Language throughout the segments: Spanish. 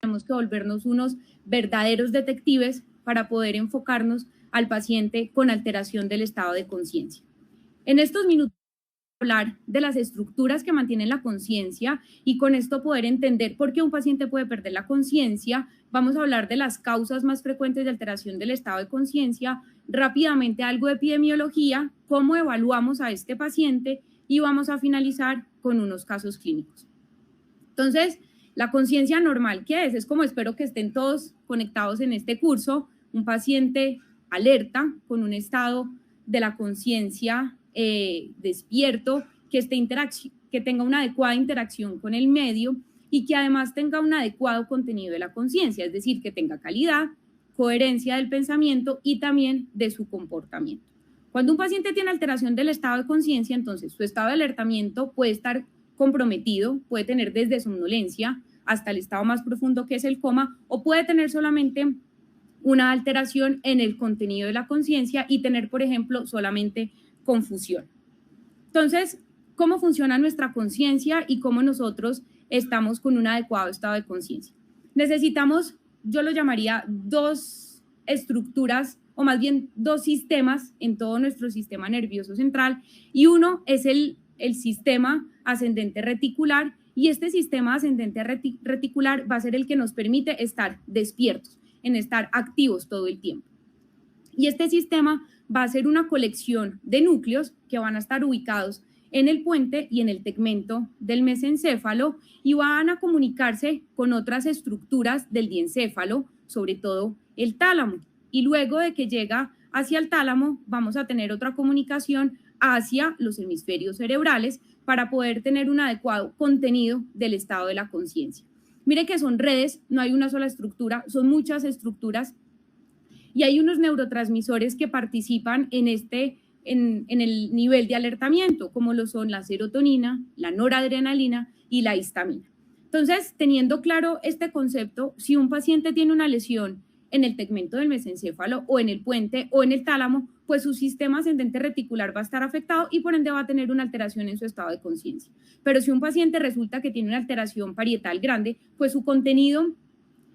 tenemos que volvernos unos verdaderos detectives para poder enfocarnos al paciente con alteración del estado de conciencia. En estos minutos vamos a hablar de las estructuras que mantienen la conciencia y con esto poder entender por qué un paciente puede perder la conciencia. Vamos a hablar de las causas más frecuentes de alteración del estado de conciencia, rápidamente algo de epidemiología, cómo evaluamos a este paciente y vamos a finalizar con unos casos clínicos. Entonces, la conciencia normal, ¿qué es? Es como espero que estén todos conectados en este curso, un paciente alerta, con un estado de la conciencia despierto, que tenga una adecuada interacción con el medio y que además tenga un adecuado contenido de la conciencia, es decir, que tenga calidad, coherencia del pensamiento y también de su comportamiento. Cuando un paciente tiene alteración del estado de conciencia, entonces su estado de alertamiento puede estar comprometido, puede tener desde somnolencia hasta el estado más profundo que es el coma, o puede tener solamente una alteración en el contenido de la conciencia y tener, por ejemplo, solamente confusión. Entonces, ¿cómo funciona nuestra conciencia y cómo nosotros estamos con un adecuado estado de conciencia? Necesitamos, yo lo llamaría, dos estructuras o más bien dos sistemas en todo nuestro sistema nervioso central, y uno es el sistema ascendente reticular, y este sistema ascendente reticular va a ser el que nos permite estar despiertos, en estar activos todo el tiempo. Y este sistema va a ser una colección de núcleos que van a estar ubicados en el puente y en el tegmento del mesencéfalo y van a comunicarse con otras estructuras del diencéfalo, sobre todo el tálamo. Y luego de que llega hacia el tálamo, vamos a tener otra comunicación hacia los hemisferios cerebrales para poder tener un adecuado contenido del estado de la conciencia. Mire que son redes, no hay una sola estructura, son muchas estructuras y hay unos neurotransmisores que participan en el nivel de alertamiento, como lo son la serotonina, la noradrenalina y la histamina. Entonces, teniendo claro este concepto, si un paciente tiene una lesión en el tegmento del mesencéfalo o en el puente o en el tálamo, pues su sistema ascendente reticular va a estar afectado y por ende va a tener una alteración en su estado de conciencia. Pero si un paciente resulta que tiene una alteración parietal grande, pues su contenido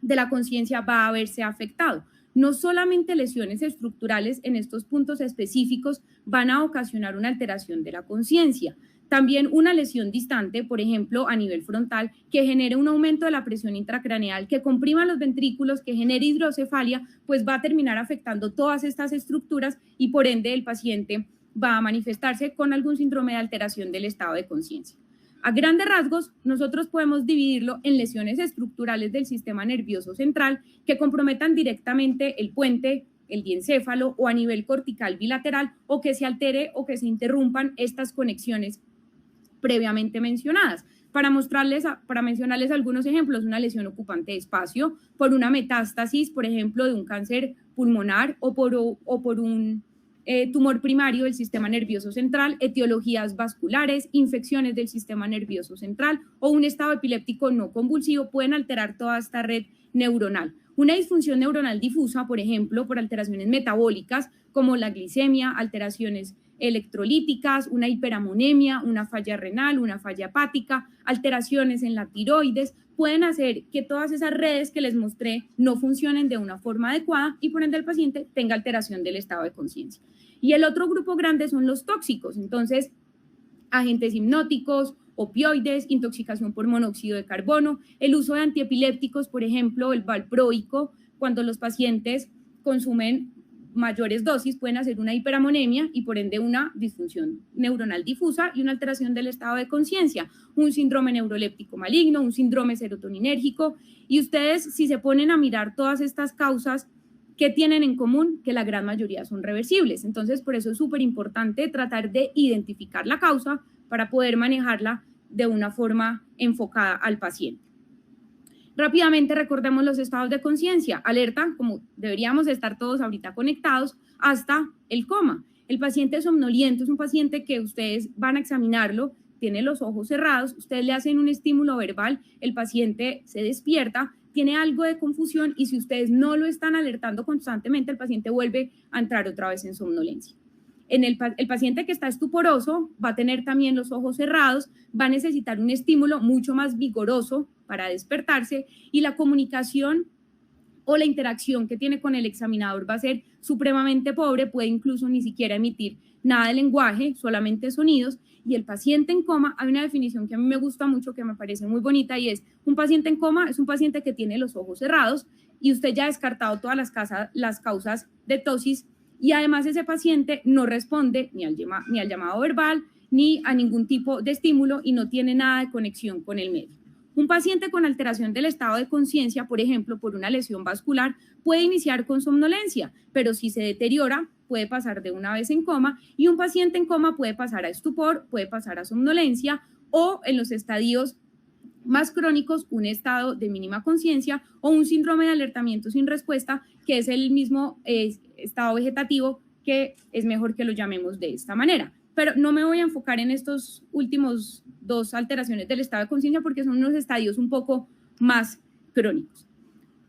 de la conciencia va a verse afectado. No solamente lesiones estructurales en estos puntos específicos van a ocasionar una alteración de la conciencia, también una lesión distante, por ejemplo, a nivel frontal, que genere un aumento de la presión intracraneal, que comprima los ventrículos, que genere hidrocefalia, pues va a terminar afectando todas estas estructuras y por ende el paciente va a manifestarse con algún síndrome de alteración del estado de conciencia. A grandes rasgos, nosotros podemos dividirlo en lesiones estructurales del sistema nervioso central que comprometan directamente el puente, el diencéfalo o a nivel cortical bilateral, o que se altere o que se interrumpan estas conexiones previamente mencionadas. Para mencionarles algunos ejemplos, una lesión ocupante de espacio por una metástasis, por ejemplo, de un cáncer pulmonar o por un tumor primario del sistema nervioso central, etiologías vasculares, infecciones del sistema nervioso central o un estado epiléptico no convulsivo pueden alterar toda esta red neuronal. Una disfunción neuronal difusa, por ejemplo, por alteraciones metabólicas como la glicemia, alteraciones electrolíticas, una hiperamonemia, una falla renal, una falla hepática, alteraciones en la tiroides, pueden hacer que todas esas redes que les mostré no funcionen de una forma adecuada y por ende el paciente tenga alteración del estado de conciencia. Y el otro grupo grande son los tóxicos, entonces agentes hipnóticos, opioides, intoxicación por monóxido de carbono, el uso de antiepilépticos, por ejemplo, el valproico, cuando los pacientes consumen mayores dosis pueden hacer una hiperamonemia y por ende una disfunción neuronal difusa y una alteración del estado de conciencia, un síndrome neuroléptico maligno, un síndrome serotoninérgico. Y ustedes, si se ponen a mirar todas estas causas, ¿qué tienen en común? Que la gran mayoría son reversibles. Entonces, por eso es súper importante tratar de identificar la causa para poder manejarla de una forma enfocada al paciente. Rápidamente recordemos los estados de conciencia, alerta, como deberíamos estar todos ahorita conectados, hasta el coma. El paciente somnoliento es un paciente que ustedes van a examinarlo, tiene los ojos cerrados, ustedes le hacen un estímulo verbal, el paciente se despierta, tiene algo de confusión y si ustedes no lo están alertando constantemente, el paciente vuelve a entrar otra vez en somnolencia. El paciente que está estuporoso va a tener también los ojos cerrados, va a necesitar un estímulo mucho más vigoroso para despertarse, y la comunicación o la interacción que tiene con el examinador va a ser supremamente pobre, puede incluso ni siquiera emitir nada de lenguaje, solamente sonidos. Y el paciente en coma, hay una definición que a mí me gusta mucho, que me parece muy bonita, y es: un paciente en coma es un paciente que tiene los ojos cerrados y usted ya ha descartado todas las causas de ptosis, y además ese paciente no responde ni al llamado verbal ni a ningún tipo de estímulo y no tiene nada de conexión con el medio. Un paciente con alteración del estado de conciencia, por ejemplo, por una lesión vascular, puede iniciar con somnolencia, pero si se deteriora, puede pasar de una vez en coma, y un paciente en coma puede pasar a estupor, puede pasar a somnolencia, o en los estadios más crónicos, un estado de mínima conciencia o un síndrome de alertamiento sin respuesta, que es el mismo estado vegetativo, que es mejor que lo llamemos de esta manera. Pero no me voy a enfocar en estos últimos dos alteraciones del estado de conciencia porque son unos estadios un poco más crónicos.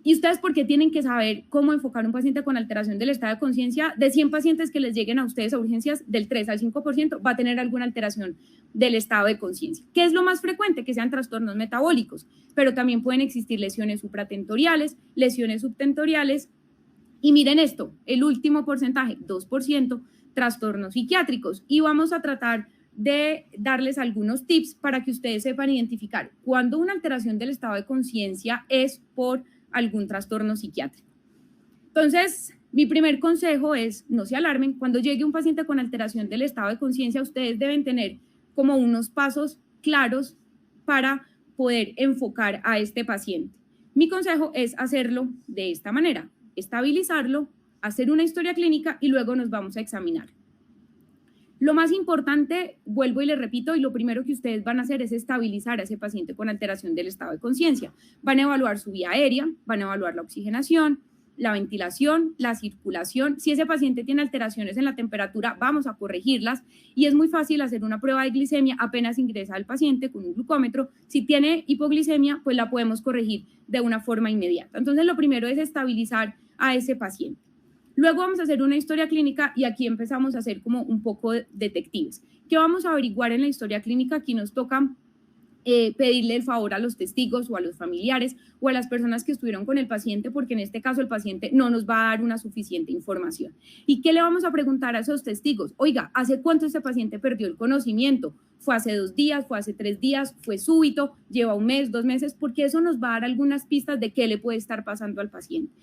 ¿Y ustedes por qué tienen que saber cómo enfocar a un paciente con alteración del estado de conciencia? De 100 pacientes que les lleguen a ustedes a urgencias, del 3 al 5% va a tener alguna alteración del estado de conciencia. ¿Qué es lo más frecuente? Que sean trastornos metabólicos, pero también pueden existir lesiones supratentoriales, lesiones subtentoriales, y miren esto, el último porcentaje, 2%, trastornos psiquiátricos. Y vamos a tratar de darles algunos tips para que ustedes sepan identificar cuándo una alteración del estado de conciencia es por algún trastorno psiquiátrico. Entonces, mi primer consejo es: no se alarmen. Cuando llegue un paciente con alteración del estado de conciencia, ustedes deben tener como unos pasos claros para poder enfocar a este paciente. Mi consejo es hacerlo de esta manera: estabilizarlo, hacer una historia clínica y luego nos vamos a examinar. Lo más importante, vuelvo y les repito, y lo primero que ustedes van a hacer es estabilizar a ese paciente con alteración del estado de conciencia. Van a evaluar su vía aérea, van a evaluar la oxigenación, la ventilación, la circulación. Si ese paciente tiene alteraciones en la temperatura, vamos a corregirlas, y es muy fácil hacer una prueba de glicemia apenas ingresa al paciente con un glucómetro. Si tiene hipoglicemia, pues la podemos corregir de una forma inmediata. Entonces, lo primero es estabilizar a ese paciente. Luego vamos a hacer una historia clínica y aquí empezamos a hacer como un poco de detectives. ¿Qué vamos a averiguar en la historia clínica? Aquí nos toca pedirle el favor a los testigos o a los familiares o a las personas que estuvieron con el paciente, porque en este caso el paciente no nos va a dar una suficiente información. ¿Y qué le vamos a preguntar a esos testigos? Oiga, ¿hace cuánto este paciente perdió el conocimiento? ¿Fue hace 2 días? ¿Fue hace 3 días? ¿Fue súbito? ¿Lleva 1 mes, 2 meses? Porque eso nos va a dar algunas pistas de qué le puede estar pasando al paciente.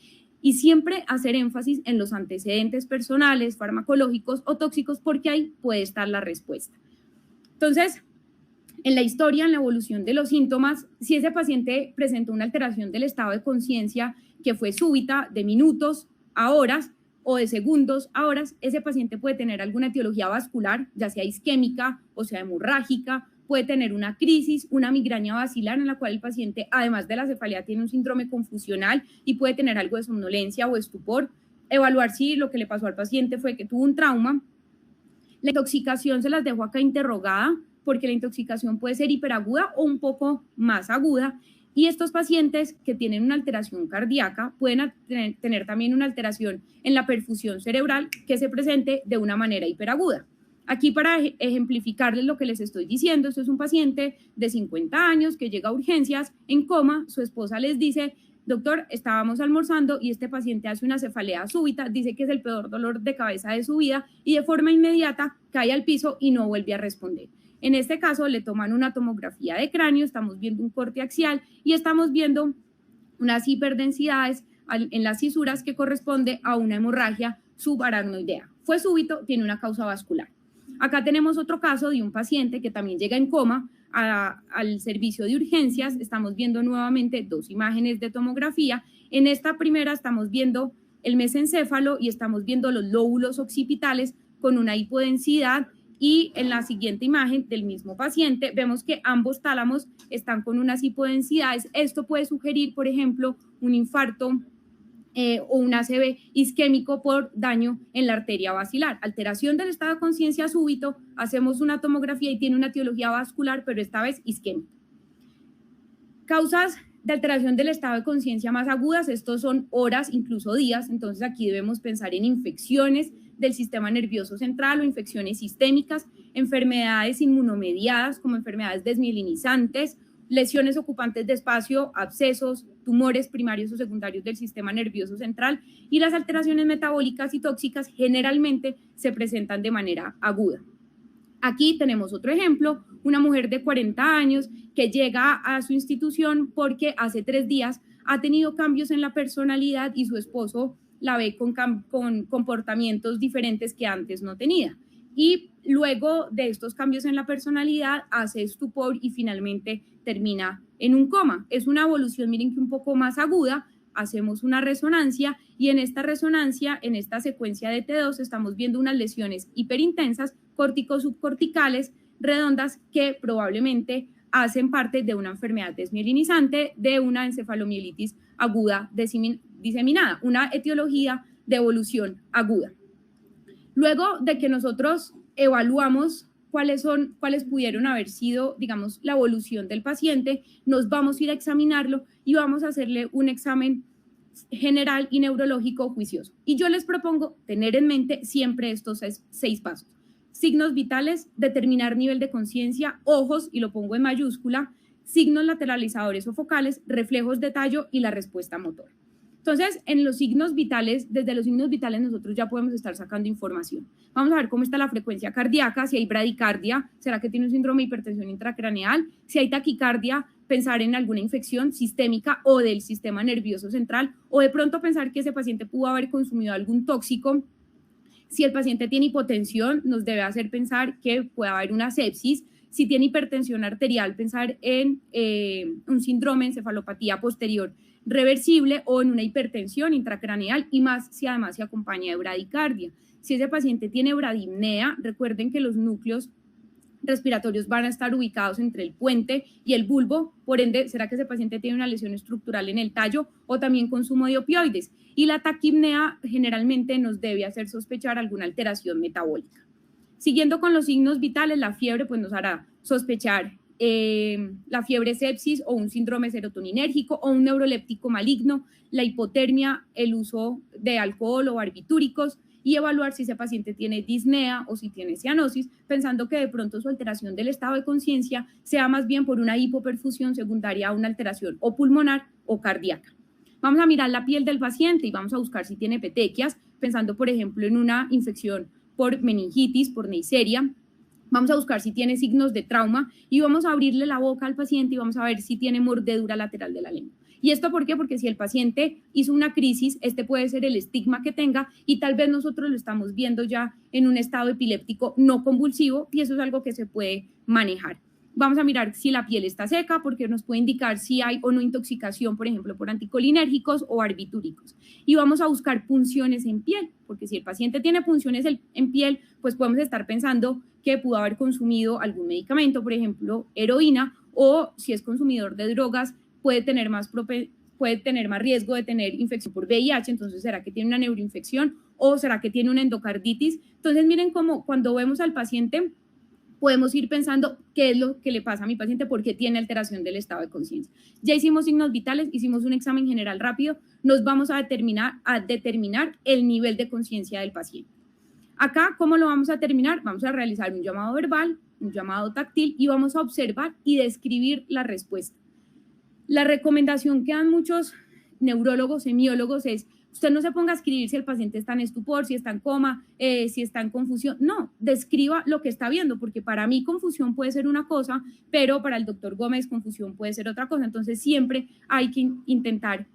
Y siempre hacer énfasis en los antecedentes personales, farmacológicos o tóxicos, porque ahí puede estar la respuesta. Entonces, en la historia, en la evolución de los síntomas, si ese paciente presentó una alteración del estado de conciencia que fue súbita, de minutos a horas o de segundos a horas, ese paciente puede tener alguna etiología vascular, ya sea isquémica o sea hemorrágica, puede tener una crisis, una migraña basilar en la cual el paciente, además de la cefalea, tiene un síndrome confusional y puede tener algo de somnolencia o estupor. Evaluar si lo que le pasó al paciente fue que tuvo un trauma. La intoxicación se las dejo acá interrogada, porque la intoxicación puede ser hiperaguda o un poco más aguda. Y estos pacientes que tienen una alteración cardíaca pueden tener también una alteración en la perfusión cerebral que se presente de una manera hiperaguda. Aquí, para ejemplificarles lo que les estoy diciendo, esto es un paciente de 50 años que llega a urgencias en coma. Su esposa les dice: doctor, estábamos almorzando y este paciente hace una cefalea súbita, dice que es el peor dolor de cabeza de su vida y de forma inmediata cae al piso y no vuelve a responder. En este caso le toman una tomografía de cráneo, estamos viendo un corte axial y estamos viendo unas hiperdensidades en las cisuras que corresponde a una hemorragia subaracnoidea. Fue súbito, tiene una causa vascular. Acá tenemos otro caso de un paciente que también llega en coma al servicio de urgencias. Estamos viendo nuevamente 2 imágenes de tomografía. En esta primera estamos viendo el mesencéfalo y estamos viendo los lóbulos occipitales con una hipodensidad, y en la siguiente imagen del mismo paciente vemos que ambos tálamos están con unas hipodensidades. Esto puede sugerir, por ejemplo, un infarto o un ACV isquémico por daño en la arteria basilar. Alteración del estado de conciencia súbito, hacemos una tomografía y tiene una etiología vascular, pero esta vez isquémica. Causas de alteración del estado de conciencia más agudas, estos son horas, incluso días. Entonces aquí debemos pensar en infecciones del sistema nervioso central o infecciones sistémicas, enfermedades inmunomediadas como enfermedades desmielinizantes lesiones ocupantes de espacio, abscesos, tumores primarios o secundarios del sistema nervioso central, y las alteraciones metabólicas y tóxicas generalmente se presentan de manera aguda. Aquí tenemos otro ejemplo, una mujer de 40 años que llega a su institución porque hace 3 días ha tenido cambios en la personalidad y su esposo la ve con comportamientos diferentes que antes no tenía. Y luego de estos cambios en la personalidad hace estupor y finalmente termina en un coma. Es una evolución, miren que un poco más aguda. Hacemos una resonancia y en esta resonancia, en esta secuencia de T2, estamos viendo unas lesiones hiperintensas cortico-subcorticales redondas que probablemente hacen parte de una enfermedad desmielinizante, de una encefalomielitis aguda diseminada, una etiología de evolución aguda. Luego de que nosotros evaluamos cuáles pudieron haber sido, digamos, la evolución del paciente, nos vamos a ir a examinarlo y vamos a hacerle un examen general y neurológico juicioso. Y yo les propongo tener en mente siempre estos 6 pasos. Signos vitales, determinar nivel de conciencia, ojos, y lo pongo en mayúscula, signos lateralizadores o focales, reflejos de tallo y la respuesta motora. Entonces, en los signos vitales, desde los signos vitales nosotros ya podemos estar sacando información. Vamos a ver cómo está la frecuencia cardíaca, si hay bradicardia, será que tiene un síndrome de hipertensión intracraneal, si hay taquicardia, pensar en alguna infección sistémica o del sistema nervioso central, o de pronto pensar que ese paciente pudo haber consumido algún tóxico. Si el paciente tiene hipotensión, nos debe hacer pensar que puede haber una sepsis. Si tiene hipertensión arterial, pensar en un síndrome de encefalopatía posterior reversible o en una hipertensión intracraneal, y más si además se acompaña de bradicardia. Si ese paciente tiene bradipnea, recuerden que los núcleos respiratorios van a estar ubicados entre el puente y el bulbo, por ende, ¿será que ese paciente tiene una lesión estructural en el tallo o también consumo de opioides? Y la taquipnea generalmente nos debe hacer sospechar alguna alteración metabólica. Siguiendo con los signos vitales, la fiebre pues nos hará sospechar la fiebre sepsis o un síndrome serotoninérgico o un neuroléptico maligno, la hipotermia, el uso de alcohol o barbitúricos, y evaluar si ese paciente tiene disnea o si tiene cianosis, pensando que de pronto su alteración del estado de conciencia sea más bien por una hipoperfusión secundaria a una alteración o pulmonar o cardíaca. Vamos a mirar la piel del paciente y vamos a buscar si tiene petequias, pensando por ejemplo en una infección por meningitis, por neisseria. Vamos a buscar si tiene signos de trauma y vamos a abrirle la boca al paciente y vamos a ver si tiene mordedura lateral de la lengua. ¿Y esto por qué? Porque si el paciente hizo una crisis, este puede ser el estigma que tenga y tal vez nosotros lo estamos viendo ya en un estado epiléptico no convulsivo, y eso es algo que se puede manejar. Vamos a mirar si la piel está seca, porque nos puede indicar si hay o no intoxicación, por ejemplo, por anticolinérgicos o barbitúricos. Y vamos a buscar punciones en piel, porque si el paciente tiene punciones en piel, pues podemos estar pensando que pudo haber consumido algún medicamento, por ejemplo, heroína, o si es consumidor de drogas, puede tener más riesgo de tener infección por VIH. Entonces, ¿será que tiene una neuroinfección o será que tiene una endocarditis? Entonces, miren cómo cuando vemos al paciente podemos ir pensando qué es lo que le pasa a mi paciente, por qué tiene alteración del estado de conciencia. Ya hicimos signos vitales, hicimos un examen general rápido, nos vamos a determinar el nivel de conciencia del paciente. Acá, ¿cómo lo vamos a determinar? Vamos a realizar un llamado verbal, un llamado táctil y vamos a observar y describir la respuesta. La recomendación que dan muchos neurólogos, semiólogos es: usted no se ponga a escribir si el paciente está en estupor, si está en coma, si está en confusión. No, describa lo que está viendo, porque para mí confusión puede ser una cosa, pero para el doctor Gómez confusión puede ser otra cosa. Entonces siempre hay que intentar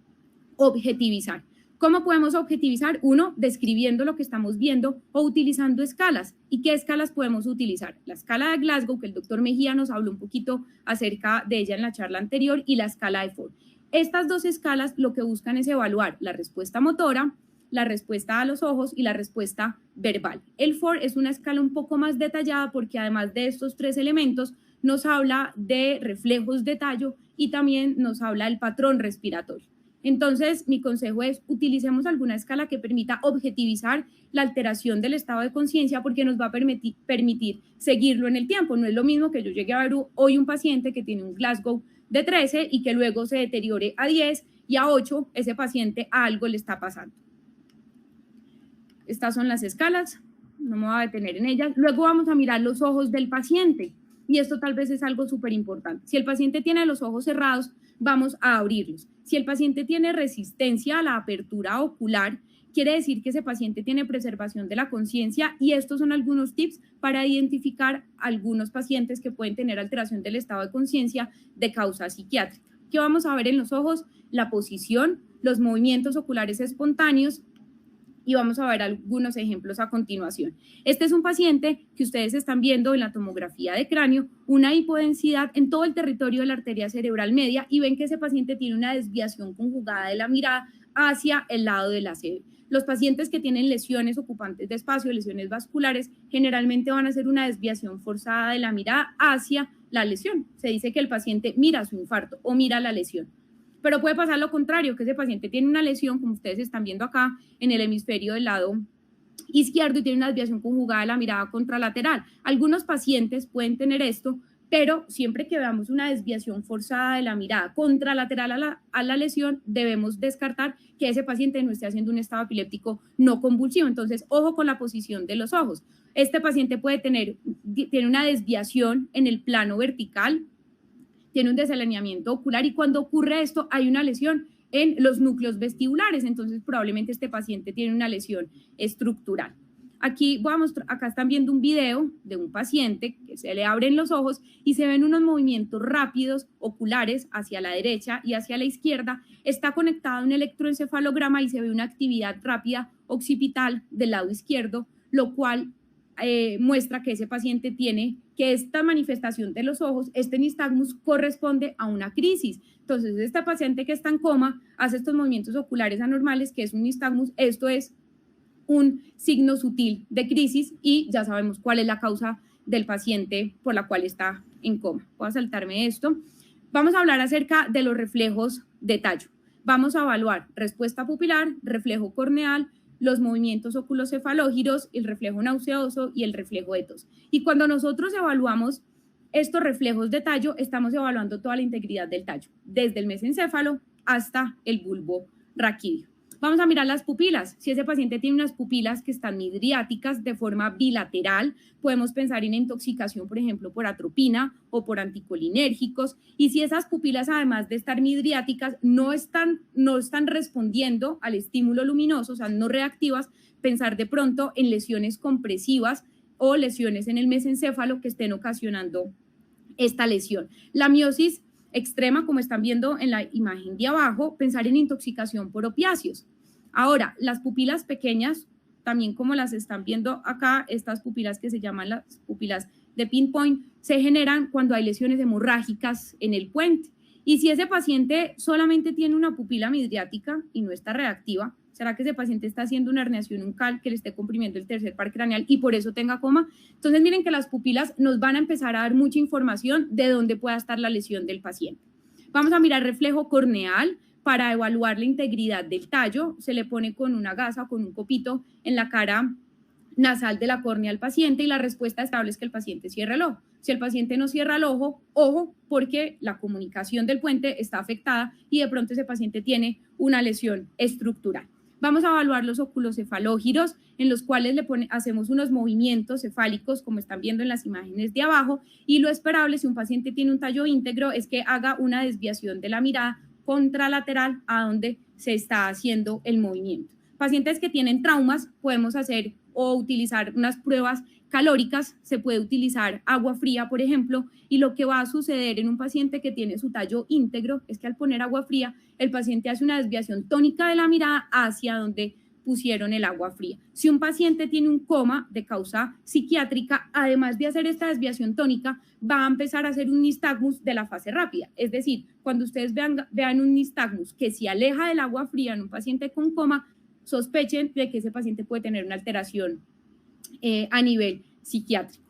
objetivizar. ¿Cómo podemos objetivizar? Uno, describiendo lo que estamos viendo o utilizando escalas. ¿Y qué escalas podemos utilizar? La escala de Glasgow, que el doctor Mejía nos habló un poquito acerca de ella en la charla anterior, y la escala de Ford. Estas 2 escalas lo que buscan es evaluar la respuesta motora, la respuesta a los ojos y la respuesta verbal. El Ford es una escala un poco más detallada porque además de estos 3 elementos nos habla de reflejos de tallo y también nos habla del patrón respiratorio. Entonces, mi consejo es: utilicemos alguna escala que permita objetivizar la alteración del estado de conciencia, porque nos va a permitir seguirlo en el tiempo. No es lo mismo que yo llegue a ver hoy un paciente que tiene un Glasgow de 13 y que luego se deteriore a 10 y a 8, ese paciente a algo le está pasando. Estas son las escalas, no me voy a detener en ellas. Luego vamos a mirar los ojos del paciente. y esto tal vez es algo súper importante. Si el paciente tiene los ojos cerrados, vamos a abrirlos. Si el paciente tiene resistencia a la apertura ocular, quiere decir que ese paciente tiene preservación de la conciencia, y estos son algunos tips para identificar algunos pacientes que pueden tener alteración del estado de conciencia de causa psiquiátrica. ¿Qué vamos a ver en los ojos? La posición, los movimientos oculares espontáneos, y vamos a ver algunos ejemplos a continuación. Este es un paciente que ustedes están viendo en la tomografía de cráneo, una hipodensidad en todo el territorio de la arteria cerebral media, y ven que ese paciente tiene una desviación conjugada de la mirada hacia el lado del ACV. Los pacientes que tienen lesiones ocupantes de espacio, lesiones vasculares, generalmente van a hacer una desviación forzada de la mirada hacia la lesión. Se dice que el paciente mira su infarto o mira la lesión. Pero puede pasar lo contrario, que ese paciente tiene una lesión, como ustedes están viendo acá, en el hemisferio del lado izquierdo, y tiene una desviación conjugada de la mirada contralateral. Algunos pacientes pueden tener esto, pero siempre que veamos una desviación forzada de la mirada contralateral a la lesión, debemos descartar que ese paciente no esté haciendo un estado epiléptico no convulsivo. Entonces, ojo con la posición de los ojos. Este paciente tiene una desviación en el plano vertical, tiene un desalineamiento ocular, y cuando ocurre esto hay una lesión en los núcleos vestibulares, entonces probablemente este paciente tiene una lesión estructural. Aquí voy a mostrar, acá están viendo un video de un paciente que se le abren los ojos y se ven unos movimientos rápidos oculares hacia la derecha y hacia la izquierda. Está conectado un electroencefalograma y se ve una actividad rápida occipital del lado izquierdo, lo cual muestra que ese paciente tiene que esta manifestación de los ojos, este nistagmus, corresponde a una crisis. Entonces, este paciente que está en coma hace estos movimientos oculares anormales, que es un nistagmus. Esto es un signo sutil de crisis y ya sabemos cuál es la causa del paciente por la cual está en coma. Voy a saltarme esto. Vamos a hablar acerca de los reflejos de tallo. Vamos a evaluar respuesta pupilar, reflejo corneal, los movimientos oculocefalógiros, el reflejo nauseoso y el reflejo de tos. Y cuando nosotros evaluamos estos reflejos de tallo, estamos evaluando toda la integridad del tallo, desde el mesencéfalo hasta el bulbo raquídeo. Vamos a mirar las pupilas. Si ese paciente tiene unas pupilas que están midriáticas de forma bilateral, podemos pensar en intoxicación, por ejemplo, por atropina o por anticolinérgicos. Y si esas pupilas, además de estar midriáticas, no están respondiendo al estímulo luminoso, o sea, no reactivas, pensar de pronto en lesiones compresivas o lesiones en el mesencéfalo que estén ocasionando esta lesión. La miosis extrema, como están viendo en la imagen de abajo, pensar en intoxicación por opiáceos. Ahora, las pupilas pequeñas, también como las están viendo acá, estas pupilas que se llaman las pupilas de pinpoint, se generan cuando hay lesiones hemorrágicas en el puente. Y si ese paciente solamente tiene una pupila midriática y no está reactiva, ¿será que ese paciente está haciendo una herniación uncal que le esté comprimiendo el tercer par craneal y por eso tenga coma? Entonces, miren que las pupilas nos van a empezar a dar mucha información de dónde pueda estar la lesión del paciente. Vamos a mirar reflejo corneal. Para evaluar la integridad del tallo, se le pone con una gasa o con un copito en la cara nasal de la córnea al paciente y la respuesta estable es que el paciente cierra el ojo. Si el paciente no cierra el ojo, ojo, porque la comunicación del puente está afectada y de pronto ese paciente tiene una lesión estructural. Vamos a evaluar los oculocefalógiros, en los cuales hacemos unos movimientos cefálicos, como están viendo en las imágenes de abajo, y lo esperable si un paciente tiene un tallo íntegro es que haga una desviación de la mirada contralateral a donde se está haciendo el movimiento. Pacientes que tienen traumas, podemos hacer o utilizar unas pruebas calóricas, se puede utilizar agua fría, por ejemplo, y lo que va a suceder en un paciente que tiene su tallo íntegro es que al poner agua fría, el paciente hace una desviación tónica de la mirada hacia donde pusieron el agua fría. Si un paciente tiene un coma de causa psiquiátrica, además de hacer esta desviación tónica, va a empezar a hacer un nistagmus de la fase rápida. Es decir, cuando ustedes vean un nistagmus que se aleja del agua fría en un paciente con coma, sospechen de que ese paciente puede tener una alteración a nivel psiquiátrico.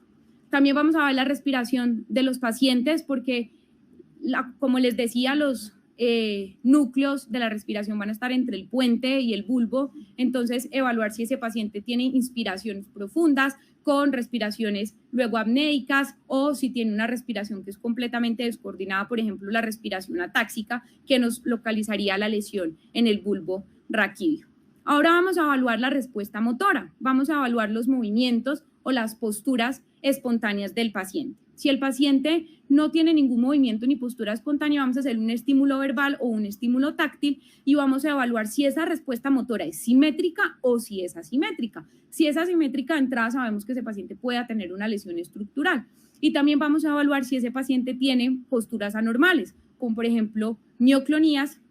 También vamos a ver la respiración de los pacientes porque, como les decía, los núcleos de la respiración van a estar entre el puente y el bulbo, entonces evaluar si ese paciente tiene inspiraciones profundas con respiraciones luego apnéicas o si tiene una respiración que es completamente descoordinada, por ejemplo la respiración atáxica que nos localizaría la lesión en el bulbo raquídeo. Ahora vamos a evaluar la respuesta motora, vamos a evaluar los movimientos o las posturas espontáneas del paciente. Si el paciente no tiene ningún movimiento ni postura espontánea, vamos a hacer un estímulo verbal o un estímulo táctil y vamos a evaluar si esa respuesta motora es simétrica o si es asimétrica. Si es asimétrica, de entrada sabemos que ese paciente pueda tener una lesión estructural. Y también vamos a evaluar si ese paciente tiene posturas anormales, como por ejemplo mioclonías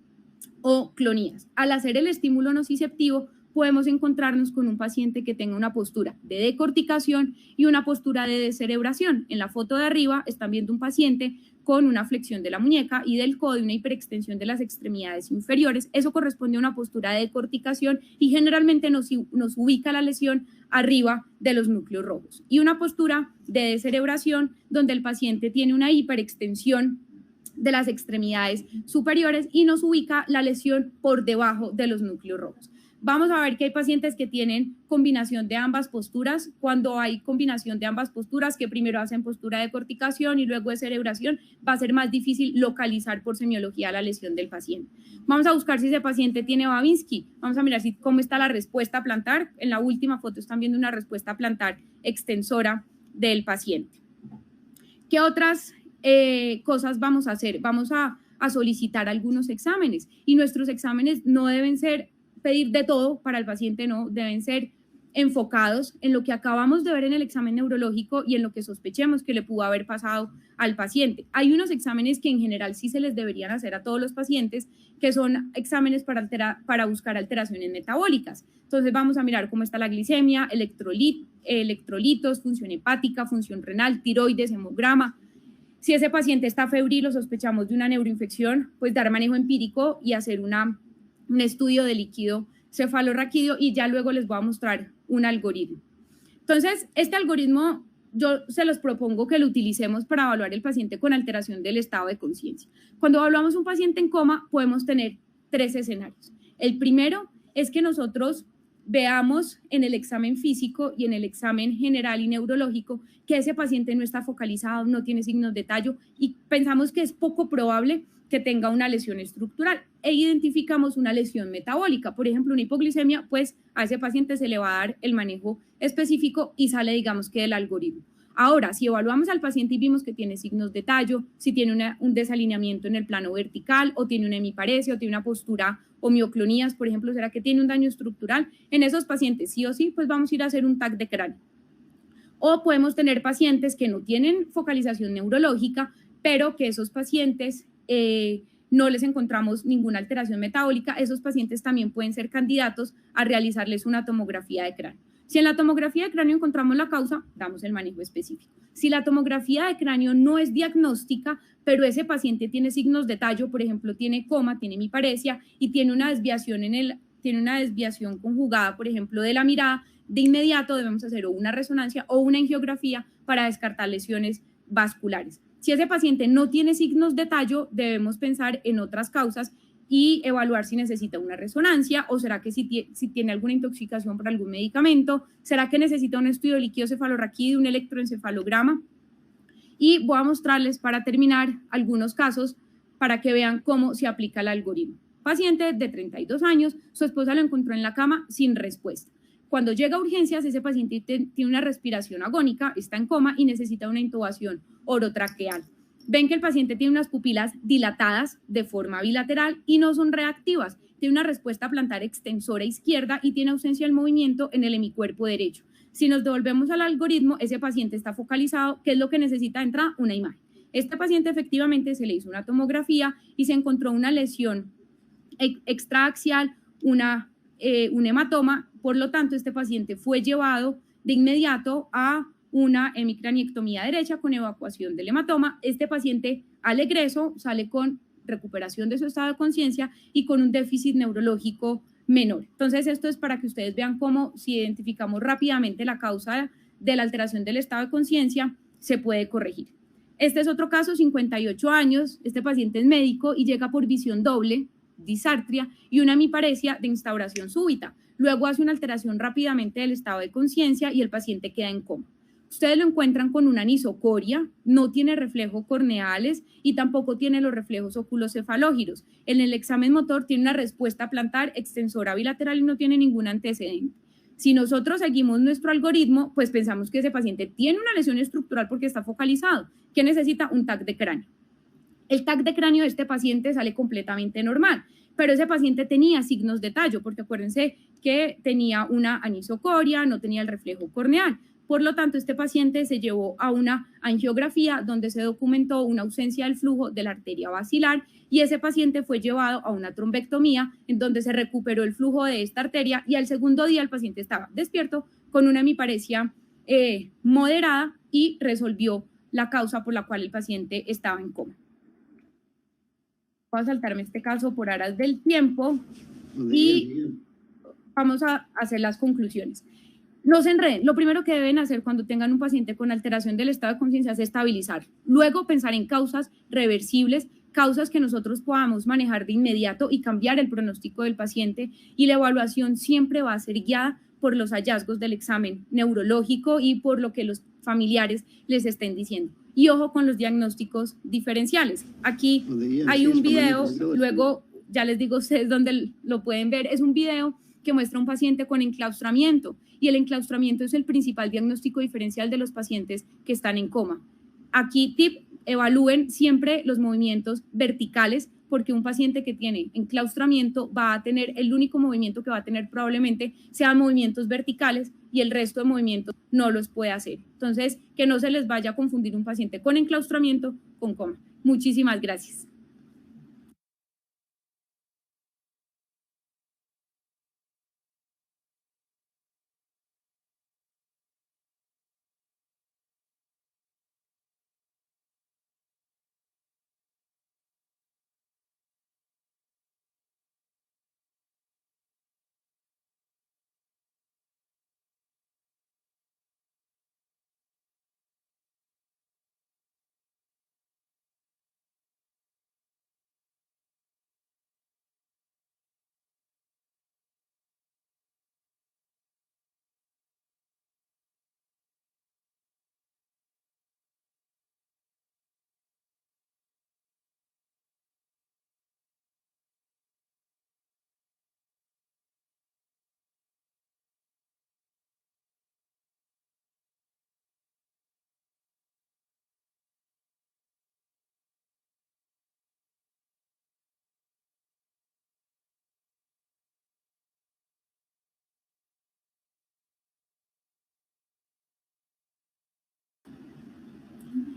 o clonías. Al hacer el estímulo nociceptivo, podemos encontrarnos con un paciente que tenga una postura de decorticación y una postura de descerebración. En la foto de arriba están viendo un paciente con una flexión de la muñeca y del codo y una hiperextensión de las extremidades inferiores. Eso corresponde a una postura de decorticación y generalmente nos ubica la lesión arriba de los núcleos rojos. Y una postura de descerebración donde el paciente tiene una hiperextensión de las extremidades superiores y nos ubica la lesión por debajo de los núcleos rojos. Vamos a ver que hay pacientes que tienen combinación de ambas posturas. Cuando hay combinación de ambas posturas, que primero hacen postura de corticación y luego de cerebración, va a ser más difícil localizar por semiología la lesión del paciente. Vamos a buscar si ese paciente tiene Babinski. Vamos a mirar cómo está la respuesta plantar. En la última foto están viendo una respuesta plantar extensora del paciente. ¿Qué otras cosas vamos a hacer? Vamos a solicitar algunos exámenes y nuestros exámenes no deben ser pedir de todo para el paciente, no, deben ser enfocados en lo que acabamos de ver en el examen neurológico y en lo que sospechemos que le pudo haber pasado al paciente. Hay unos exámenes que en general sí se les deberían hacer a todos los pacientes, que son exámenes para buscar alteraciones metabólicas. Entonces vamos a mirar cómo está la glicemia, electrolitos, función hepática, función renal, tiroides, hemograma. Si ese paciente está febril o sospechamos de una neuroinfección, pues dar manejo empírico y hacer un estudio de líquido cefalorraquídeo y ya luego les voy a mostrar un algoritmo. Entonces, este algoritmo yo se los propongo que lo utilicemos para evaluar el paciente con alteración del estado de conciencia. Cuando evaluamos un paciente en coma, podemos tener 3 escenarios. El primero es que nosotros veamos en el examen físico y en el examen general y neurológico que ese paciente no está focalizado, no tiene signos de tallo y pensamos que es poco probable que tenga una lesión estructural e identificamos una lesión metabólica, por ejemplo, una hipoglicemia, pues a ese paciente se le va a dar el manejo específico y sale, digamos, que del algoritmo. Ahora, si evaluamos al paciente y vimos que tiene signos de tallo, si tiene un desalineamiento en el plano vertical o tiene una hemiparesia o tiene una postura o mioclonías, por ejemplo, ¿será que tiene un daño estructural? En esos pacientes sí o sí, pues vamos a ir a hacer un TAC de cráneo. O podemos tener pacientes que no tienen focalización neurológica, pero que esos pacientes no les encontramos ninguna alteración metabólica. Esos pacientes también pueden ser candidatos a realizarles una tomografía de cráneo. Si en la tomografía de cráneo encontramos la causa, damos el manejo específico. Si la tomografía de cráneo no es diagnóstica, pero ese paciente tiene signos de tallo, por ejemplo, tiene coma, tiene hemiparesia y tiene una desviación conjugada, por ejemplo, de la mirada, de inmediato debemos hacer o una resonancia o una angiografía para descartar lesiones vasculares. Si ese paciente no tiene signos de tallo, debemos pensar en otras causas y evaluar si necesita una resonancia o será que si tiene alguna intoxicación por algún medicamento, será que necesita un estudio de líquido cefalorraquídeo, un electroencefalograma. Y voy a mostrarles para terminar algunos casos para que vean cómo se aplica el algoritmo. Paciente de 32 años, su esposa lo encontró en la cama sin respuesta. Cuando llega a urgencias, ese paciente tiene una respiración agónica, está en coma y necesita una intubación orotraqueal. Ven que el paciente tiene unas pupilas dilatadas de forma bilateral y no son reactivas. Tiene una respuesta plantar extensora izquierda y tiene ausencia del movimiento en el hemicuerpo derecho. Si nos devolvemos al algoritmo, ese paciente está focalizado. ¿Qué es lo que necesita de entrada? Una imagen. Este paciente efectivamente se le hizo una tomografía y se encontró una lesión extraaxial, un hematoma. Por lo tanto, este paciente fue llevado de inmediato a una hemicraniectomía derecha con evacuación del hematoma. Este paciente al egreso sale con recuperación de su estado de conciencia y con un déficit neurológico menor. Entonces, esto es para que ustedes vean cómo si identificamos rápidamente la causa de la alteración del estado de conciencia, se puede corregir. Este es otro caso, 58 años, este paciente es médico y llega por visión doble, disartria y una hemiparesia de instauración súbita. Luego hace una alteración rápidamente del estado de conciencia y el paciente queda en coma. Ustedes lo encuentran con una anisocoria, no tiene reflejos corneales y tampoco tiene los reflejos oculocefalógiros. En el examen motor tiene una respuesta plantar extensora bilateral y no tiene ningún antecedente. Si nosotros seguimos nuestro algoritmo, pues pensamos que ese paciente tiene una lesión estructural porque está focalizado, que necesita un TAC de cráneo. El TAC de cráneo de este paciente sale completamente normal, pero ese paciente tenía signos de tallo, porque acuérdense que tenía una anisocoria, no tenía el reflejo corneal. Por lo tanto, este paciente se llevó a una angiografía donde se documentó una ausencia del flujo de la arteria basilar y ese paciente fue llevado a una trombectomía en donde se recuperó el flujo de esta arteria y al segundo día el paciente estaba despierto con una hemiparesia moderada y resolvió la causa por la cual el paciente estaba en coma. Voy a saltarme este caso por aras del tiempo y vamos a hacer las conclusiones. No se enreden. Lo primero que deben hacer cuando tengan un paciente con alteración del estado de conciencia es estabilizar. Luego pensar en causas reversibles, causas que nosotros podamos manejar de inmediato y cambiar el pronóstico del paciente. Y la evaluación siempre va a ser guiada por los hallazgos del examen neurológico y por lo que los familiares les estén diciendo. Y ojo con los diagnósticos diferenciales. Aquí hay un video, luego ya les digo ustedes dónde lo pueden ver. Es un video que muestra un paciente con enclaustramiento y el enclaustramiento es el principal diagnóstico diferencial de los pacientes que están en coma. Aquí tip, evalúen siempre los movimientos verticales porque un paciente que tiene enclaustramiento va a tener, el único movimiento que va a tener probablemente sean movimientos verticales y el resto de movimientos no los puede hacer. Entonces, que no se les vaya a confundir un paciente con enclaustramiento con coma. Muchísimas gracias.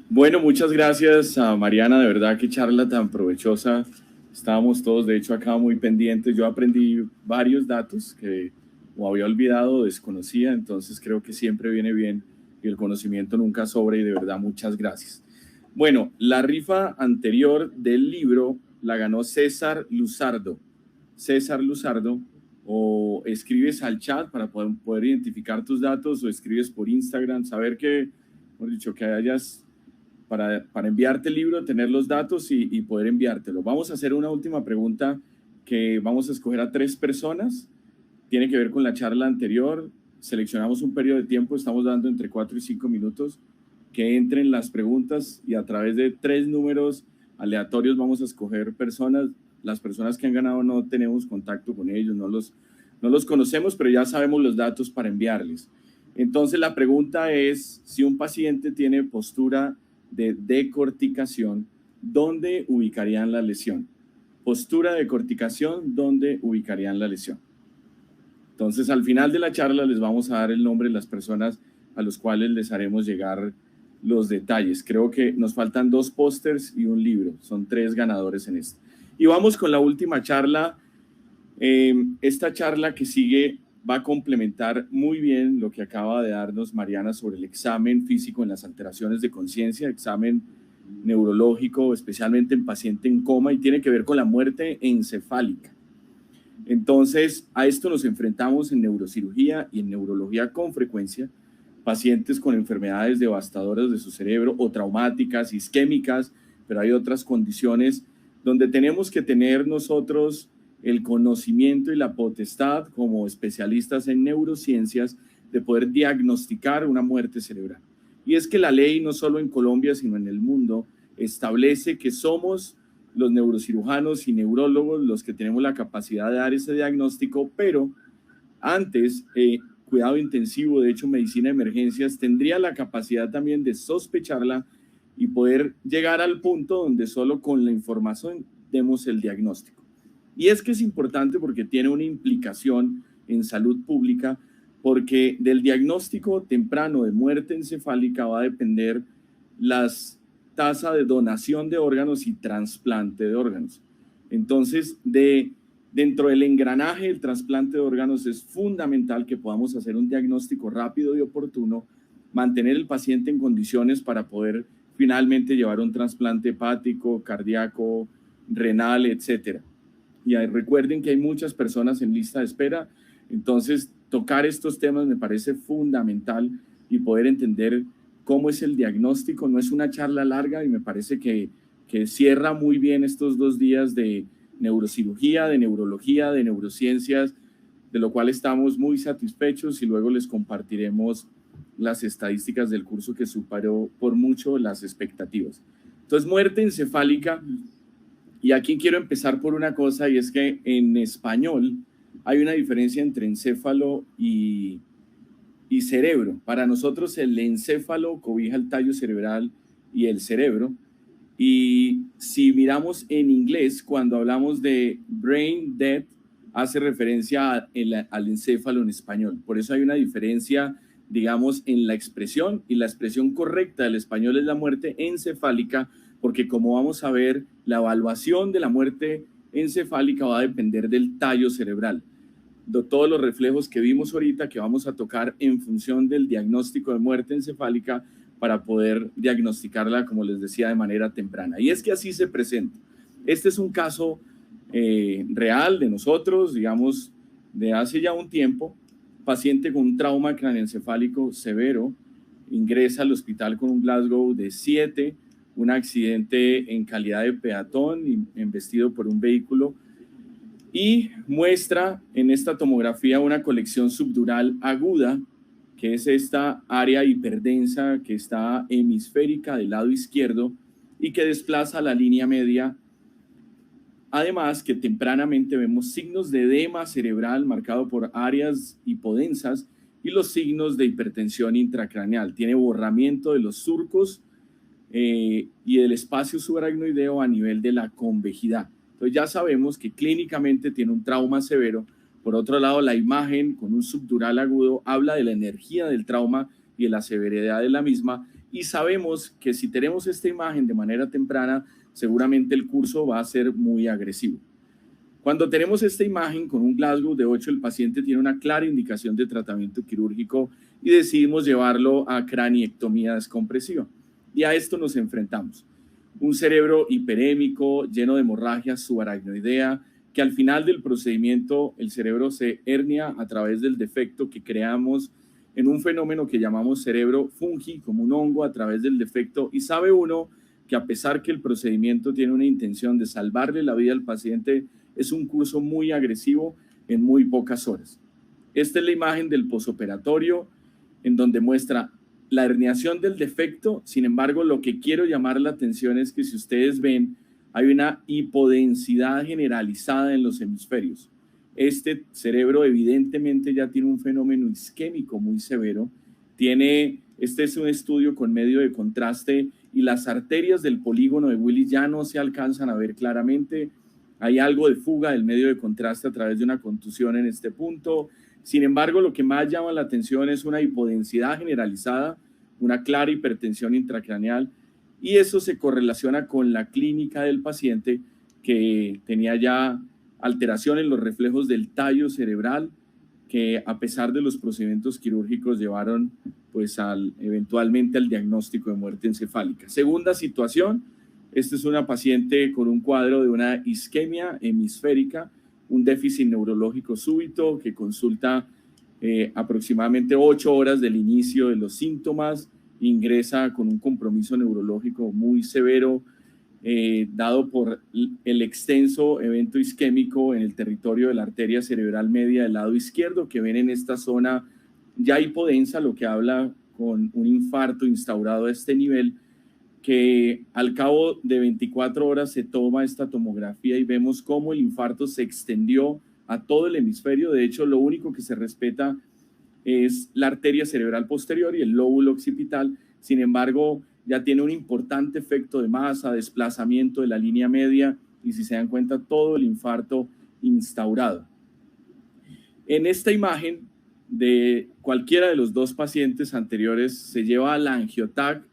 Bueno, muchas gracias a Mariana, de verdad qué charla tan provechosa. Estábamos todos, de hecho, acá muy pendientes. Yo aprendí varios datos que o había olvidado o desconocía, entonces creo que siempre viene bien y el conocimiento nunca sobra y de verdad muchas gracias. Bueno, la rifa anterior del libro la ganó César Luzardo. César Luzardo, o escribes al chat para poder identificar tus datos o escribes por Instagram, saber que, hemos dicho, que hayas para enviarte el libro, tener los datos y poder enviártelo. Vamos a hacer una última pregunta que vamos a escoger a 3 personas. Tiene que ver con la charla anterior. Seleccionamos un periodo de tiempo, estamos dando entre 4 y 5 minutos que entren las preguntas y a través de 3 números aleatorios vamos a escoger personas. Las personas que han ganado no tenemos contacto con ellos, no los conocemos, pero ya sabemos los datos para enviarles. Entonces la pregunta es, si un paciente tiene postura de decorticación, ¿dónde ubicarían la lesión? Postura de corticación, ¿dónde ubicarían la lesión? Entonces, al final de la charla les vamos a dar el nombre de las personas a los cuales les haremos llegar los detalles. Creo que nos faltan 2 pósters y un libro. Son 3 ganadores en esto. Y vamos con la última charla. Esta charla que sigue va a complementar muy bien lo que acaba de darnos Mariana sobre el examen físico en las alteraciones de conciencia, examen neurológico, especialmente en paciente en coma, y tiene que ver con la muerte encefálica. Entonces, a esto nos enfrentamos en neurocirugía y en neurología con frecuencia, pacientes con enfermedades devastadoras de su cerebro o traumáticas, isquémicas, pero hay otras condiciones donde tenemos que tener nosotros el conocimiento y la potestad como especialistas en neurociencias de poder diagnosticar una muerte cerebral. y es que la ley, no solo en Colombia, sino en el mundo, establece que somos los neurocirujanos y neurólogos los que tenemos la capacidad de dar ese diagnóstico, pero antes, cuidado intensivo, de hecho, medicina de emergencias, tendría la capacidad también de sospecharla y poder llegar al punto donde solo con la información demos el diagnóstico. Y es que es importante porque tiene una implicación en salud pública, porque del diagnóstico temprano de muerte encefálica va a depender las tasa de donación de órganos y trasplante de órganos. Entonces, dentro del engranaje del trasplante de órganos es fundamental que podamos hacer un diagnóstico rápido y oportuno, mantener el paciente en condiciones para poder finalmente llevar un trasplante hepático, cardíaco, renal, etcétera. Y recuerden que hay muchas personas en lista de espera, entonces tocar estos temas me parece fundamental y poder entender cómo es el diagnóstico. No es una charla larga y me parece que cierra muy bien estos 2 días de neurocirugía, de neurología, de neurociencias, de lo cual estamos muy satisfechos y luego les compartiremos las estadísticas del curso que superó por mucho las expectativas. Entonces, muerte encefálica, y aquí quiero empezar por una cosa, y es que en español hay una diferencia entre encéfalo y cerebro. Para nosotros el encéfalo cobija el tallo cerebral y el cerebro, y si miramos en inglés, cuando hablamos de brain death, hace referencia al encéfalo en español. Por eso hay una diferencia, digamos, en la expresión, y la expresión correcta del español es la muerte encefálica, porque como vamos a ver, la evaluación de la muerte encefálica va a depender del tallo cerebral. De todos los reflejos que vimos ahorita, que vamos a tocar en función del diagnóstico de muerte encefálica para poder diagnosticarla, como les decía, de manera temprana. Y es que así se presenta. Este es un caso real de nosotros, digamos, de hace ya un tiempo. Paciente con un trauma craneoencefálico severo, ingresa al hospital con un Glasgow de 7, un accidente en calidad de peatón embestido por un vehículo, y muestra en esta tomografía una colección subdural aguda, que es esta área hiperdensa que está hemisférica del lado izquierdo y que desplaza la línea media. Además, que tempranamente vemos signos de edema cerebral marcado por áreas hipodensas y los signos de hipertensión intracraneal. Tiene borramiento de los surcos y del espacio subaracnoideo a nivel de la convejidad. Entonces ya sabemos que clínicamente tiene un trauma severo. Por otro lado, la imagen con un subdural agudo habla de la energía del trauma y de la severidad de la misma, y sabemos que si tenemos esta imagen de manera temprana, seguramente el curso va a ser muy agresivo. Cuando tenemos esta imagen con un Glasgow de 8, el paciente tiene una clara indicación de tratamiento quirúrgico y decidimos llevarlo a craniectomía descompresiva. Y a esto nos enfrentamos. Un cerebro hiperémico, lleno de hemorragia subaracnoidea, que al final del procedimiento el cerebro se hernia a través del defecto que creamos en un fenómeno que llamamos cerebro fungi, como un hongo a través del defecto, y sabe uno que a pesar que el procedimiento tiene una intención de salvarle la vida al paciente, es un curso muy agresivo en muy pocas horas. Esta es la imagen del posoperatorio, en donde muestra la herniación del defecto. Sin embargo, lo que quiero llamar la atención es que si ustedes ven, hay una hipodensidad generalizada en los hemisferios. Este cerebro evidentemente ya tiene un fenómeno isquémico muy severo. Este es un estudio con medio de contraste y las arterias del polígono de Willis ya no se alcanzan a ver claramente. Hay algo de fuga del medio de contraste a través de una contusión en este punto. Sin embargo, lo que más llama la atención es una hipodensidad generalizada, una clara hipertensión intracraneal, y eso se correlaciona con la clínica del paciente, que tenía ya alteración en los reflejos del tallo cerebral, que a pesar de los procedimientos quirúrgicos llevaron pues eventualmente al diagnóstico de muerte encefálica. Segunda situación, esta es una paciente con un cuadro de una isquemia hemisférica, un déficit neurológico súbito, que consulta aproximadamente 8 horas del inicio de los síntomas, ingresa con un compromiso neurológico muy severo, dado por el extenso evento isquémico en el territorio de la arteria cerebral media del lado izquierdo, que ven en esta zona ya hipodensa, lo que habla con un infarto instaurado a este nivel, que al cabo de 24 horas se toma esta tomografía y vemos cómo el infarto se extendió a todo el hemisferio. De hecho, lo único que se respeta es la arteria cerebral posterior y el lóbulo occipital. Sin embargo, ya tiene un importante efecto de masa, desplazamiento de la línea media y, si se dan cuenta, todo el infarto instaurado. En esta imagen de cualquiera de los dos pacientes anteriores se lleva al angiotag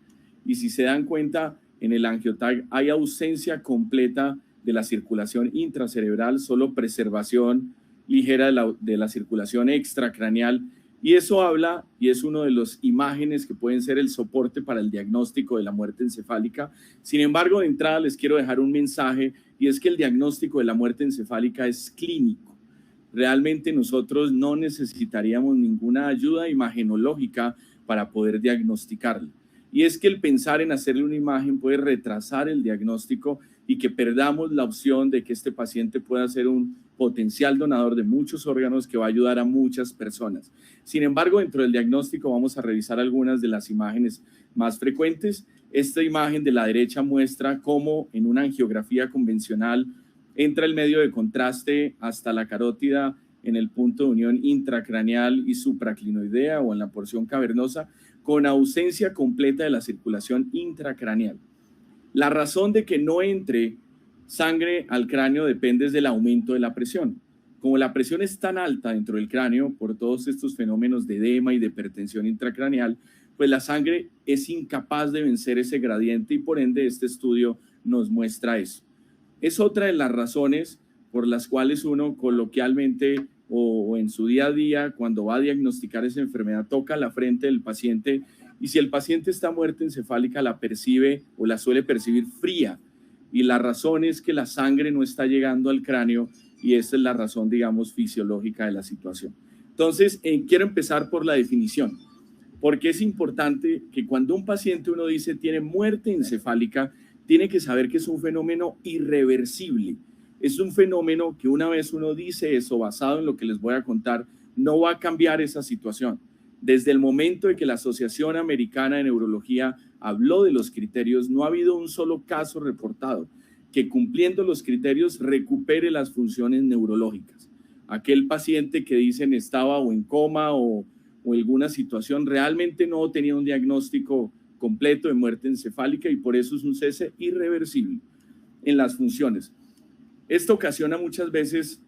y, si se dan cuenta, en el angiotag hay ausencia completa de la circulación intracerebral, solo preservación ligera de la circulación extracraneal, y eso habla y es una de las imágenes que pueden ser el soporte para el diagnóstico de la muerte encefálica. Sin embargo, de entrada les quiero dejar un mensaje, y es que el diagnóstico de la muerte encefálica es clínico. Realmente nosotros no necesitaríamos ninguna ayuda imagenológica para poder diagnosticarla. Y es que el pensar en hacerle una imagen puede retrasar el diagnóstico y que perdamos la opción de que este paciente pueda ser un potencial donador de muchos órganos que va a ayudar a muchas personas. Sin embargo, dentro del diagnóstico vamos a revisar algunas de las imágenes más frecuentes. Esta imagen de la derecha muestra cómo en una angiografía convencional entra el medio de contraste hasta la carótida en el punto de unión intracraneal y supraclinoidea o en la porción cavernosa, con ausencia completa de la circulación intracraneal. La razón de que no entre sangre al cráneo depende del aumento de la presión. Como la presión es tan alta dentro del cráneo por todos estos fenómenos de edema y de hipertensión intracraneal, pues la sangre es incapaz de vencer ese gradiente y por ende este estudio nos muestra eso. Es otra de las razones por las cuales uno coloquialmente o en su día a día, cuando va a diagnosticar esa enfermedad, toca la frente del paciente y si el paciente está muerte encefálica la percibe o la suele percibir fría, y la razón es que la sangre no está llegando al cráneo y esa es la razón, digamos, fisiológica de la situación. Entonces, quiero empezar por la definición, porque es importante que cuando un paciente uno dice tiene muerte encefálica, tiene que saber que es un fenómeno irreversible. Es un fenómeno que una vez uno dice eso, basado en lo que les voy a contar, no va a cambiar esa situación. Desde el momento de que la Asociación Americana de Neurología habló de los criterios, no ha habido un solo caso reportado que cumpliendo los criterios recupere las funciones neurológicas. Aquel paciente que dicen estaba o en coma o alguna situación realmente no tenía un diagnóstico completo de muerte encefálica y por eso es un cese irreversible en las funciones. Esto ocasiona muchas veces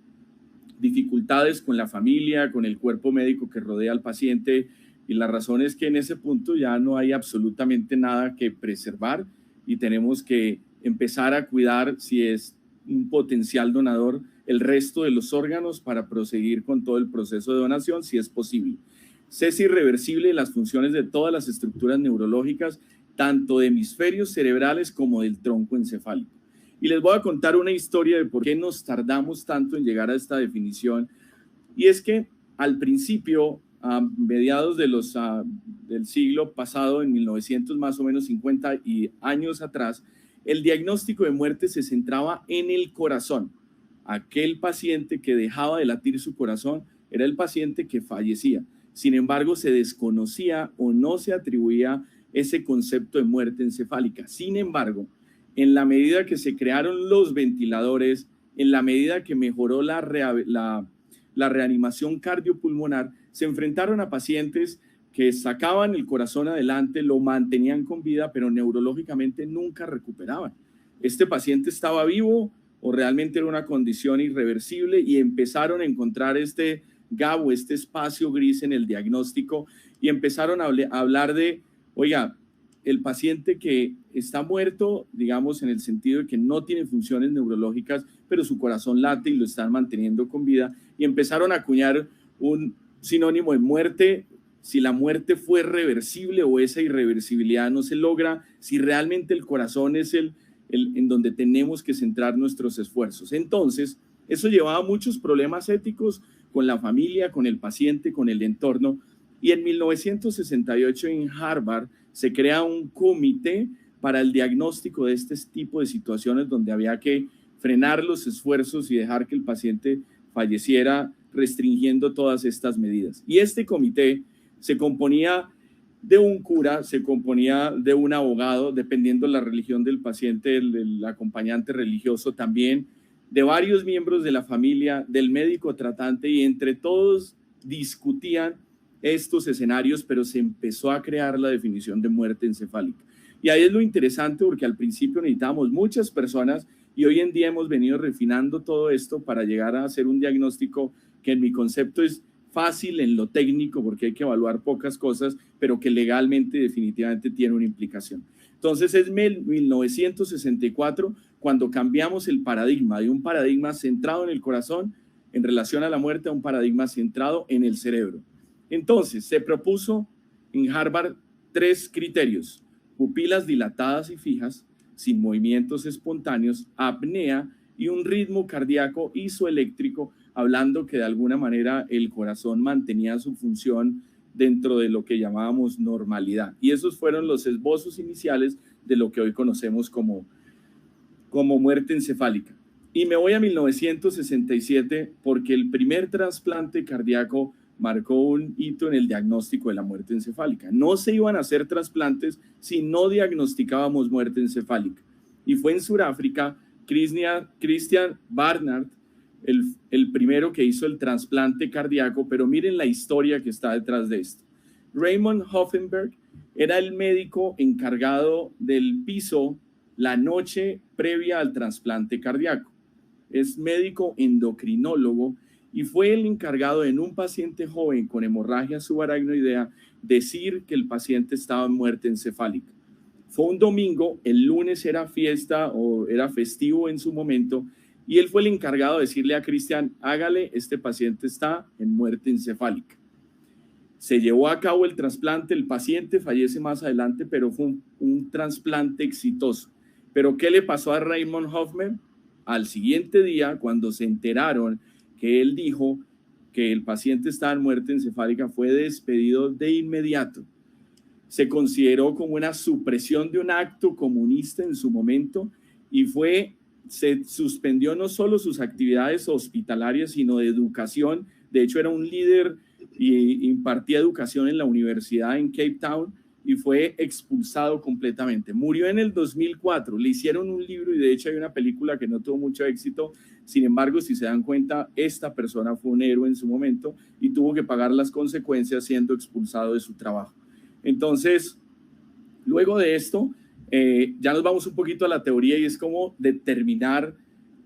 dificultades con la familia, con el cuerpo médico que rodea al paciente y la razón es que en ese punto ya no hay absolutamente nada que preservar y tenemos que empezar a cuidar, si es un potencial donador, el resto de los órganos para proseguir con todo el proceso de donación si es posible. Cese irreversible de las funciones de todas las estructuras neurológicas, tanto de hemisferios cerebrales como del tronco encefálico. Y les voy a contar una historia de por qué nos tardamos tanto en llegar a esta definición. Y es que al principio, a mediados de del siglo pasado, en 1900 más o menos 50 años atrás, el diagnóstico de muerte se centraba en el corazón. Aquel paciente que dejaba de latir su corazón era el paciente que fallecía. Sin embargo, se desconocía o no se atribuía ese concepto de muerte encefálica. Sin embargo, en la medida que se crearon los ventiladores, en la medida que mejoró la reanimación cardiopulmonar, se enfrentaron a pacientes que sacaban el corazón adelante, lo mantenían con vida, pero neurológicamente nunca recuperaban. Este paciente estaba vivo o realmente era una condición irreversible y empezaron a encontrar este gap o este espacio gris en el diagnóstico y empezaron a hablar de, oiga, el paciente que está muerto, digamos, en el sentido de que no tiene funciones neurológicas, pero su corazón late y lo están manteniendo con vida, y empezaron a acuñar un sinónimo de muerte, si la muerte fue reversible o esa irreversibilidad no se logra, si realmente el corazón es el en donde tenemos que centrar nuestros esfuerzos. Entonces, eso llevaba a muchos problemas éticos con la familia, con el paciente, con el entorno, y en 1968 en Harvard se crea un comité para el diagnóstico de este tipo de situaciones donde había que frenar los esfuerzos y dejar que el paciente falleciera restringiendo todas estas medidas. Y este comité se componía de un cura, se componía de un abogado, dependiendo de la religión del paciente, el acompañante religioso también, de varios miembros de la familia, del médico tratante, y entre todos discutían estos escenarios, pero se empezó a crear la definición de muerte encefálica. Y ahí es lo interesante, porque al principio necesitábamos muchas personas y hoy en día hemos venido refinando todo esto para llegar a hacer un diagnóstico que en mi concepto es fácil en lo técnico, porque hay que evaluar pocas cosas, pero que legalmente definitivamente tiene una implicación. Entonces es 1964 cuando cambiamos el paradigma de un paradigma centrado en el corazón en relación a la muerte a un paradigma centrado en el cerebro. Entonces se propuso en Harvard 3 criterios: pupilas dilatadas y fijas, sin movimientos espontáneos, apnea y un ritmo cardíaco isoeléctrico, hablando que de alguna manera el corazón mantenía su función dentro de lo que llamábamos normalidad. Y esos fueron los esbozos iniciales de lo que hoy conocemos como muerte encefálica. Y me voy a 1967 porque el primer trasplante cardíaco marcó un hito en el diagnóstico de la muerte encefálica. No se iban a hacer trasplantes si no diagnosticábamos muerte encefálica. Y fue en Sudáfrica Christian Barnard el primero que hizo el trasplante cardíaco, pero miren la historia que está detrás de esto. Raymond Hoffenberg era el médico encargado del piso la noche previa al trasplante cardíaco. Es médico endocrinólogo y fue el encargado en un paciente joven con hemorragia subaracnoidea decir que el paciente estaba en muerte encefálica. Fue un domingo, el lunes era fiesta o era festivo en su momento, y él fue el encargado de decirle a Cristian: hágale, este paciente está en muerte encefálica. Se llevó a cabo el trasplante, el paciente fallece más adelante, pero fue un trasplante exitoso. ¿Pero qué le pasó a Raymond Hoffman? Al siguiente día, cuando se enteraron que él dijo que el paciente estaba en muerte encefálica, fue despedido de inmediato. Se consideró como una supresión de un acto comunista en su momento y se suspendió no solo sus actividades hospitalarias, sino de educación. De hecho, era un líder y impartía educación en la universidad en Cape Town y fue expulsado completamente. Murió en el 2004, le hicieron un libro y de hecho hay una película que no tuvo mucho éxito. Sin embargo, si se dan cuenta, esta persona fue un héroe en su momento y tuvo que pagar las consecuencias siendo expulsado de su trabajo. Entonces, luego de esto, ya nos vamos un poquito a la teoría y es como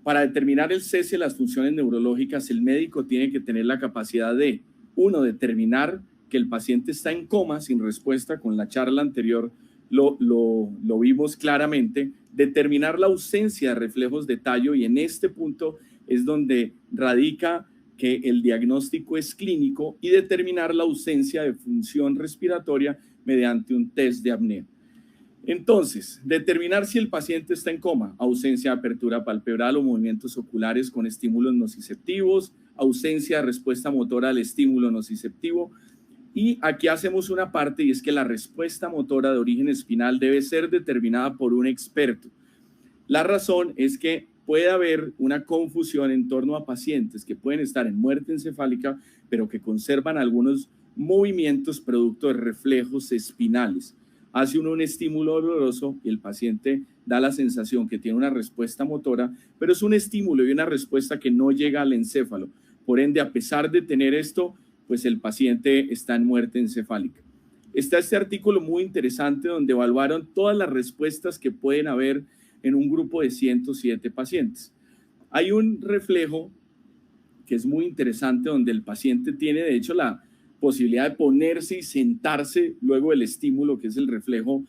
para determinar el cese de las funciones neurológicas, el médico tiene que tener la capacidad de, uno, determinar que el paciente está en coma sin respuesta. Con la charla anterior lo vimos claramente. Determinar la ausencia de reflejos de tallo, y en este punto es donde radica que el diagnóstico es clínico, y determinar la ausencia de función respiratoria mediante un test de apnea. Entonces, determinar si el paciente está en coma: ausencia de apertura palpebral o movimientos oculares con estímulos nociceptivos, ausencia de respuesta motora al estímulo nociceptivo. Y aquí hacemos una parte, y es que la respuesta motora de origen espinal debe ser determinada por un experto. La razón es que puede haber una confusión en torno a pacientes que pueden estar en muerte encefálica, pero que conservan algunos movimientos producto de reflejos espinales. Hace uno un estímulo doloroso y el paciente da la sensación que tiene una respuesta motora, pero es un estímulo y una respuesta que no llega al encéfalo. Por ende, a pesar de tener esto, pues el paciente está en muerte encefálica. Está este artículo muy interesante donde evaluaron todas las respuestas que pueden haber en un grupo de 107 pacientes. Hay un reflejo que es muy interesante donde el paciente tiene de hecho la posibilidad de ponerse y sentarse luego del estímulo, que es el reflejo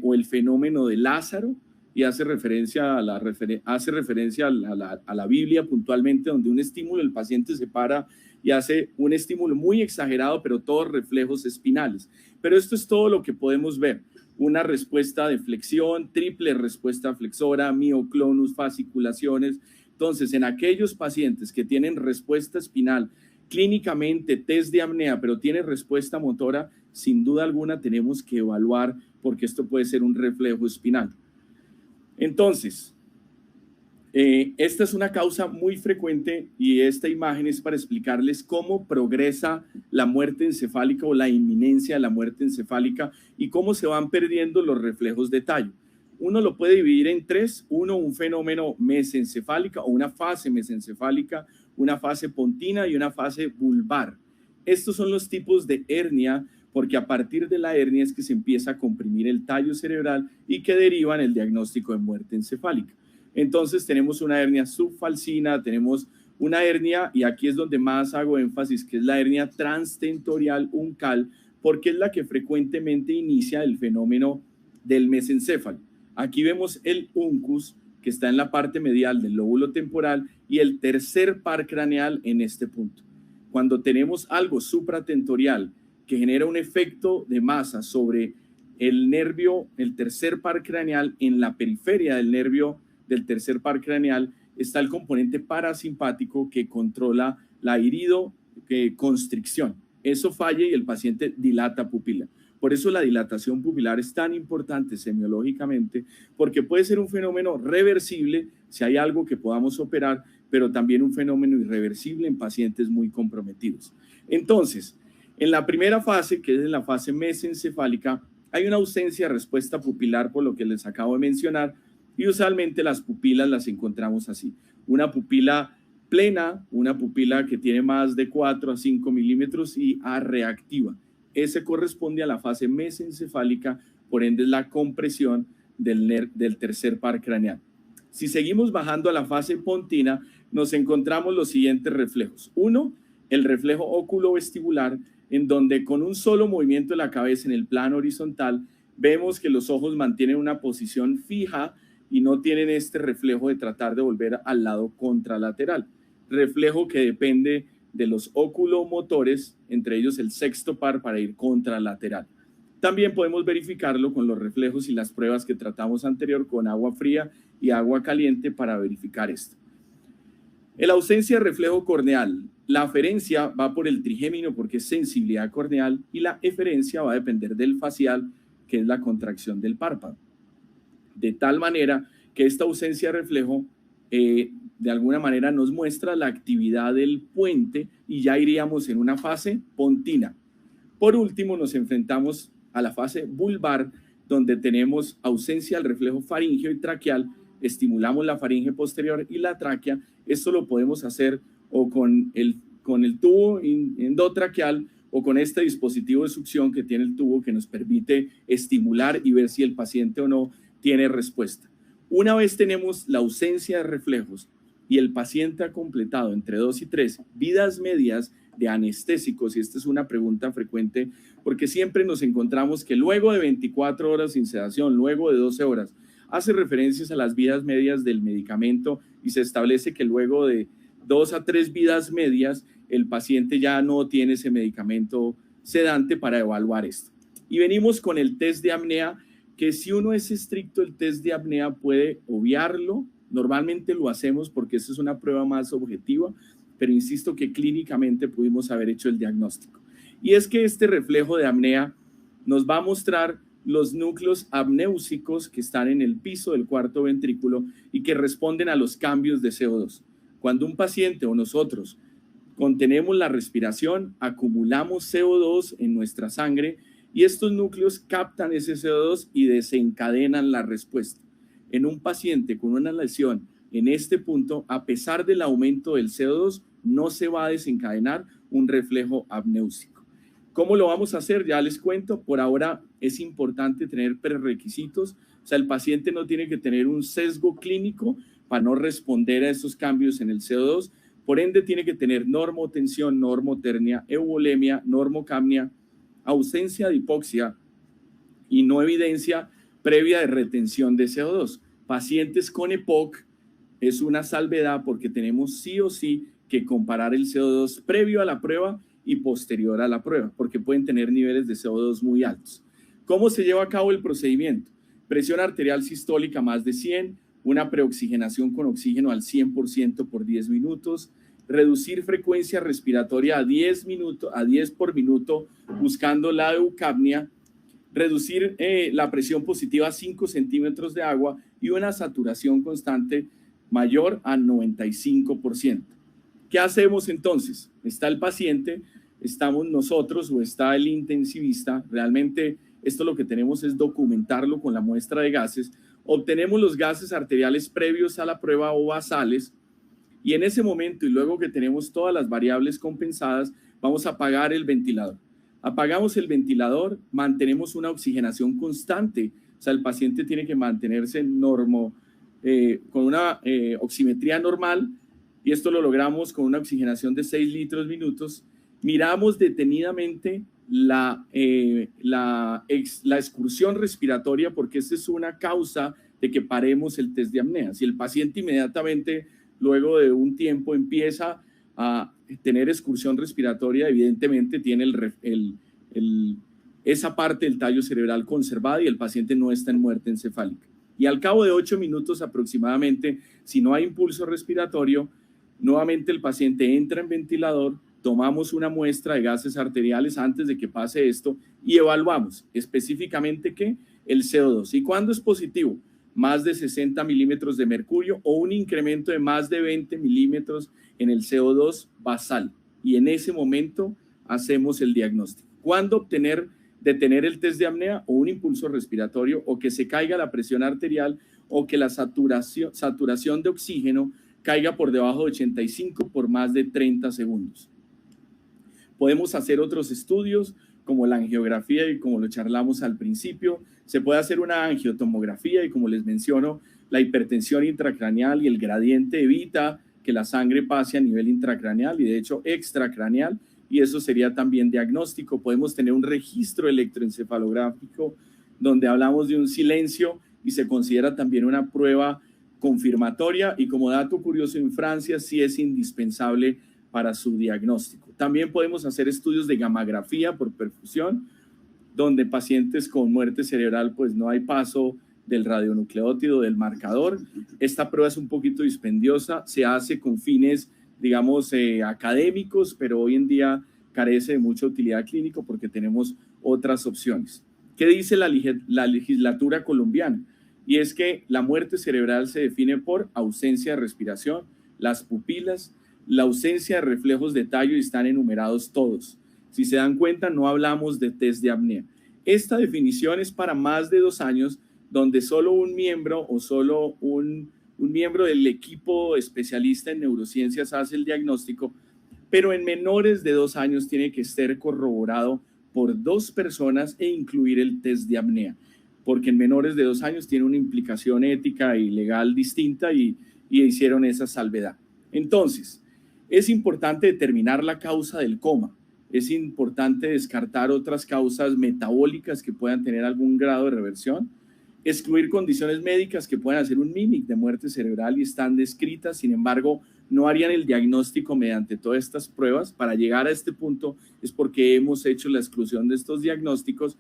o el fenómeno de Lázaro, y hace referencia a la Biblia puntualmente, donde un estímulo, el paciente se para y hace un estímulo muy exagerado, pero todos reflejos espinales. Pero esto es todo lo que podemos ver: una respuesta de flexión, triple respuesta flexora, mioclonus, fasciculaciones. Entonces, en aquellos pacientes que tienen respuesta espinal, clínicamente test de apnea, pero tiene respuesta motora, sin duda alguna tenemos que evaluar, porque esto puede ser un reflejo espinal. Entonces, Esta es una causa muy frecuente y esta imagen es para explicarles cómo progresa la muerte encefálica o la inminencia de la muerte encefálica y cómo se van perdiendo los reflejos de tallo. Uno lo puede dividir en tres: uno, un fenómeno mesencefálica o una fase mesencefálica, una fase pontina y una fase vulvar. Estos son los tipos de hernia, porque a partir de la hernia es que se empieza a comprimir el tallo cerebral y que deriva en el diagnóstico de muerte encefálica. Entonces tenemos una hernia subfalcina, tenemos una hernia, y aquí es donde más hago énfasis, que es la hernia transtentorial uncal, porque es la que frecuentemente inicia el fenómeno del mesencéfalo. Aquí vemos el uncus, que está en la parte medial del lóbulo temporal, y el tercer par craneal en este punto. Cuando tenemos algo supratentorial que genera un efecto de masa sobre el nervio, el tercer par craneal, en la periferia del nervio del tercer par craneal está el componente parasimpático que controla la iridoconstricción. Eso falla y el paciente dilata pupila. Por eso la dilatación pupilar es tan importante semiológicamente, porque puede ser un fenómeno reversible si hay algo que podamos operar, pero también un fenómeno irreversible en pacientes muy comprometidos. Entonces, en la primera fase, que es en la fase mesencefálica, hay una ausencia de respuesta pupilar por lo que les acabo de mencionar, y usualmente las pupilas las encontramos así: una pupila plena, una pupila que tiene más de 4 a 5 milímetros y reactiva. Ese corresponde a la fase mesencefálica, por ende es la compresión del tercer par craneal. Si seguimos bajando a la fase pontina, nos encontramos los siguientes reflejos. Uno, el reflejo oculovestibular, en donde con un solo movimiento de la cabeza en el plano horizontal, vemos que los ojos mantienen una posición fija y no tienen este reflejo de tratar de volver al lado contralateral. Reflejo que depende de los oculomotores, entre ellos el sexto par, para ir contralateral. También podemos verificarlo con los reflejos y las pruebas que tratamos anterior con agua fría y agua caliente para verificar esto. En la ausencia de reflejo corneal, la aferencia va por el trigémino porque es sensibilidad corneal, y la eferencia va a depender del facial, que es la contracción del párpado. De tal manera que esta ausencia de reflejo de alguna manera nos muestra la actividad del puente y ya iríamos en una fase pontina. Por último, nos enfrentamos a la fase vulvar, donde tenemos ausencia del reflejo faríngeo y traqueal. Estimulamos la faringe posterior y la tráquea. Esto lo podemos hacer o con el tubo endotraqueal o con este dispositivo de succión que tiene el tubo, que nos permite estimular y ver si el paciente o no tiene respuesta. Una vez tenemos la ausencia de reflejos y el paciente ha completado entre 2 y 3 vidas medias de anestésicos, y esta es una pregunta frecuente porque siempre nos encontramos que luego de 24 horas sin sedación, luego de 12 horas, hace referencias a las vidas medias del medicamento y se establece que luego de 2 a 3 vidas medias el paciente ya no tiene ese medicamento sedante para evaluar esto. Y venimos con el test de apnea, que si uno es estricto, el test de apnea puede obviarlo. Normalmente lo hacemos porque esa es una prueba más objetiva, pero insisto que clínicamente pudimos haber hecho el diagnóstico. Y es que este reflejo de apnea nos va a mostrar los núcleos apnéusicos que están en el piso del cuarto ventrículo y que responden a los cambios de CO2. Cuando un paciente o nosotros contenemos la respiración, acumulamos CO2 en nuestra sangre y estos núcleos captan ese CO2 y desencadenan la respuesta. En un paciente con una lesión en este punto, a pesar del aumento del CO2, no se va a desencadenar un reflejo apnéusico. ¿Cómo lo vamos a hacer? Ya les cuento. Por ahora es importante tener prerequisitos. O sea, el paciente no tiene que tener un sesgo clínico para no responder a estos cambios en el CO2. Por ende, tiene que tener normotensión, normotermia, euvolemia, normocapnia, ausencia de hipoxia y no evidencia previa de retención de CO2. Pacientes con EPOC es una salvedad porque tenemos sí o sí que comparar el CO2 previo a la prueba y posterior a la prueba, porque pueden tener niveles de CO2 muy altos. ¿Cómo se lleva a cabo el procedimiento? Presión arterial sistólica más de 100, una preoxigenación con oxígeno al 100% por 10 minutos, reducir frecuencia respiratoria a 10 por minuto buscando la eucapnia, reducir la presión positiva a 5 centímetros de agua y una saturación constante mayor a 95%. ¿Qué hacemos entonces? Está el paciente, estamos nosotros o está el intensivista. Realmente esto lo que tenemos es documentarlo con la muestra de gases. Obtenemos los gases arteriales previos a la prueba o basales y en ese momento y luego que tenemos todas las variables compensadas, vamos a apagar el ventilador. Apagamos el ventilador, mantenemos una oxigenación constante, o sea, el paciente tiene que mantenerse con una oximetría normal y esto lo logramos con una oxigenación de 6 litros minutos. Miramos detenidamente la excursión respiratoria porque esta es una causa de que paremos el test de apnea. Si el paciente inmediatamente, luego de un tiempo, empieza a tener excursión respiratoria, evidentemente tiene esa parte del tallo cerebral conservada y el paciente no está en muerte encefálica. Y al cabo de 8 minutos aproximadamente, si no hay impulso respiratorio, nuevamente el paciente entra en ventilador, tomamos una muestra de gases arteriales antes de que pase esto y evaluamos específicamente ¿qué? El CO2. ¿Y cuándo es positivo? Más de 60 milímetros de mercurio o un incremento de más de 20 milímetros en el CO2 basal. Y en ese momento hacemos el diagnóstico. ¿Cuándo detener el test de apnea? O un impulso respiratorio, o que se caiga la presión arterial, o que la saturación de oxígeno caiga por debajo de 85 por más de 30 segundos. Podemos hacer otros estudios como la angiografía y como lo charlamos al principio. Se puede hacer una angiotomografía y como les menciono, la hipertensión intracraneal y el gradiente evita que la sangre pase a nivel intracraneal y de hecho extracraneal y eso sería también diagnóstico. Podemos tener un registro electroencefalográfico donde hablamos de un silencio y se considera también una prueba confirmatoria y como dato curioso en Francia sí es indispensable para su diagnóstico. También podemos hacer estudios de gammagrafía por perfusión, donde pacientes con muerte cerebral pues no hay paso del radionucleótido del marcador. Esta prueba es un poquito dispendiosa, se hace con fines, digamos, académicos, pero hoy en día carece de mucha utilidad clínica porque tenemos otras opciones. ¿Qué dice la legislatura colombiana? Y es que la muerte cerebral se define por ausencia de respiración, las pupilas, la ausencia de reflejos de tallo y están enumerados todos. Si se dan cuenta, no hablamos de test de apnea. Esta definición es para más de 2 años, donde solo un miembro o solo un miembro del equipo especialista en neurociencias hace el diagnóstico, pero en menores de 2 años tiene que ser corroborado por 2 personas e incluir el test de apnea, porque en menores de 2 años tiene una implicación ética y legal distinta y hicieron esa salvedad. Entonces, es importante determinar la causa del coma. Es importante descartar otras causas metabólicas que puedan tener algún grado de reversión, excluir condiciones médicas que puedan hacer un MIMIC de muerte cerebral y están descritas, sin embargo, no harían el diagnóstico mediante todas estas pruebas. Para llegar a este punto es porque hemos hecho la exclusión de estos diagnósticos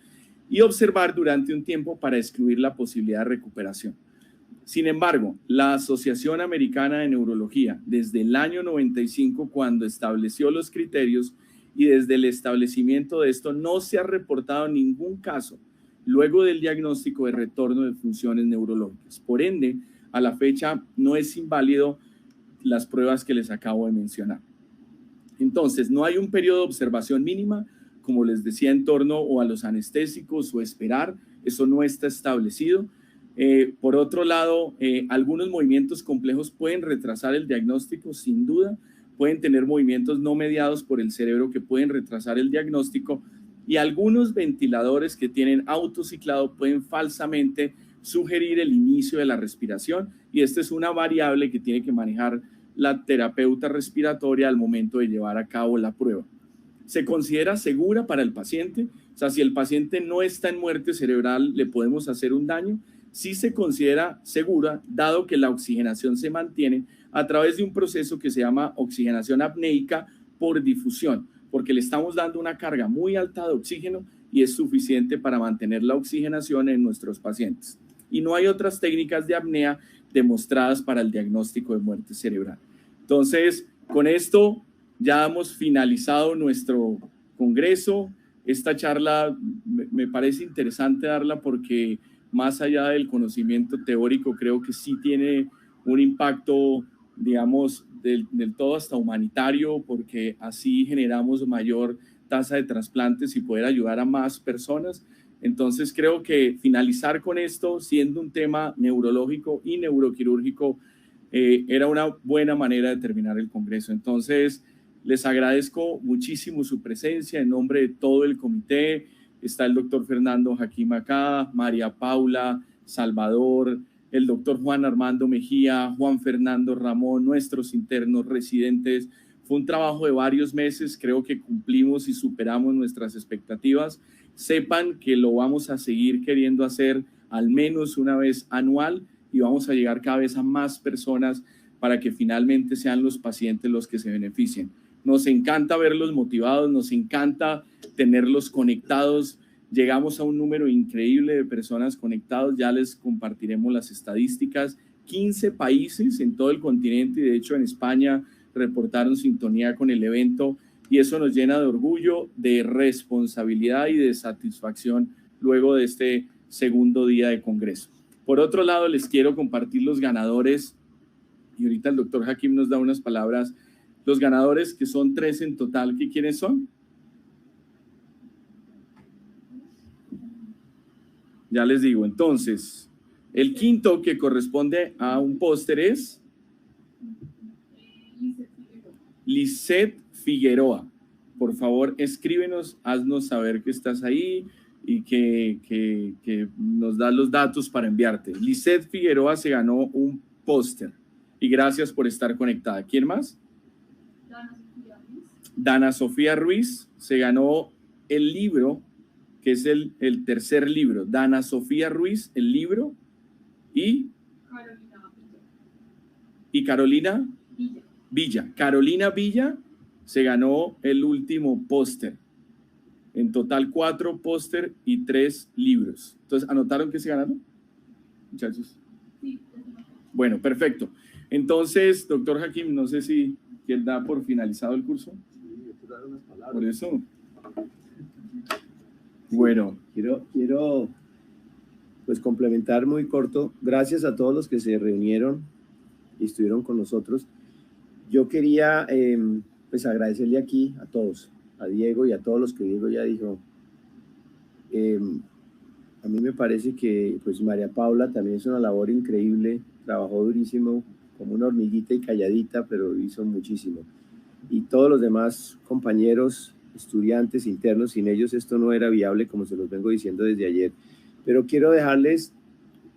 y observar durante un tiempo para excluir la posibilidad de recuperación. Sin embargo, la Asociación Americana de Neurología, desde el año 95, cuando estableció los criterios y desde el establecimiento de esto, no se ha reportado ningún caso luego del diagnóstico de retorno de funciones neurológicas. Por ende, a la fecha no es inválido las pruebas que les acabo de mencionar. Entonces, no hay un periodo de observación mínima, como les decía, en torno o a los anestésicos o esperar, eso no está establecido. Por otro lado, algunos movimientos complejos pueden retrasar el diagnóstico, sin duda, pueden tener movimientos no mediados por el cerebro que pueden retrasar el diagnóstico y algunos ventiladores que tienen autociclado pueden falsamente sugerir el inicio de la respiración y esta es una variable que tiene que manejar la terapeuta respiratoria al momento de llevar a cabo la prueba. Se considera segura para el paciente, o sea, si el paciente no está en muerte cerebral, le podemos hacer un daño. Sí se considera segura, dado que la oxigenación se mantiene a través de un proceso que se llama oxigenación apneica por difusión, porque le estamos dando una carga muy alta de oxígeno y es suficiente para mantener la oxigenación en nuestros pacientes. Y no hay otras técnicas de apnea demostradas para el diagnóstico de muerte cerebral. Entonces, con esto ya hemos finalizado nuestro congreso. Esta charla me parece interesante darla porque más allá del conocimiento teórico, creo que sí tiene un impacto, digamos, del todo hasta humanitario, porque así generamos mayor tasa de trasplantes y poder ayudar a más personas. Entonces creo que finalizar con esto, siendo un tema neurológico y neuroquirúrgico, era una buena manera de terminar el Congreso. Entonces, les agradezco muchísimo su presencia en nombre de todo el comité. Está el doctor Fernando Jaquín acá, María Paula, Salvador, el doctor Juan Armando Mejía, Juan Fernando Ramón, nuestros internos residentes. Fue un trabajo de varios meses, creo que cumplimos y superamos nuestras expectativas. Sepan que lo vamos a seguir queriendo hacer al menos una vez anual y vamos a llegar cada vez a más personas para que finalmente sean los pacientes los que se beneficien. Nos encanta verlos motivados, nos encanta tenerlos conectados. Llegamos a un número increíble de personas conectadas, ya les compartiremos las estadísticas. 15 países en todo el continente y de hecho en España reportaron sintonía con el evento y eso nos llena de orgullo, de responsabilidad y de satisfacción luego de este segundo día de congreso. Por otro lado, les quiero compartir los ganadores y ahorita el doctor Jaquín nos da unas palabras. Los ganadores, que son 3 en total, ¿quiénes son? Ya les digo, entonces, el quinto que corresponde a un póster es Lisette Figueroa. Por favor, escríbenos, haznos saber que estás ahí y que nos das los datos para enviarte. Lisette Figueroa se ganó un póster y gracias por estar conectada. ¿Quién más? Dana Sofía Ruiz se ganó el libro, que es el tercer libro. Dana Sofía Ruiz, el libro, y Carolina Villa. Carolina Villa se ganó el último póster. En total 4 póster y 3 libros. Entonces, ¿anotaron qué se ganaron, muchachos? Sí. Bueno, perfecto. Entonces, doctor Jaquín, no sé si él da por finalizado el curso. Sí, dar unas palabras. Por eso. Bueno. Quiero pues complementar muy corto. Gracias a todos los que se reunieron y estuvieron con nosotros. Yo quería pues agradecerle aquí a todos, a Diego y a todos los que Diego ya dijo. A mí me parece que pues María Paula también hizo una labor increíble, trabajó durísimo, como una hormiguita y calladita, pero hizo muchísimo. Y todos los demás compañeros, estudiantes, internos, sin ellos esto no era viable, como se los vengo diciendo desde ayer. Pero quiero dejarles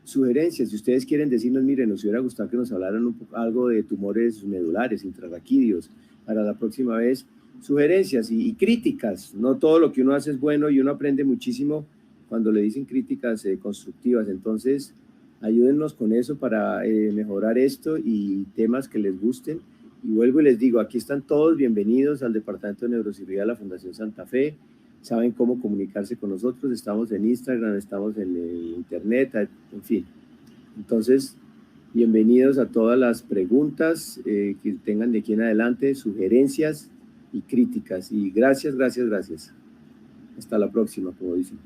sugerencias. Si ustedes quieren decirnos, miren, nos hubiera gustado que nos hablaran algo de tumores medulares, intrarraquídeos, para la próxima vez, sugerencias y críticas. No todo lo que uno hace es bueno y uno aprende muchísimo cuando le dicen críticas constructivas. Entonces, ayúdennos con eso para mejorar esto y temas que les gusten. Y vuelvo y les digo, aquí están todos bienvenidos al Departamento de Neurocirugía de la Fundación Santa Fe. Saben cómo comunicarse con nosotros, estamos en Instagram, estamos en el internet, en fin. Entonces, bienvenidos a todas las preguntas que tengan de aquí en adelante, sugerencias y críticas. Y gracias, gracias, gracias. Hasta la próxima, como dicen.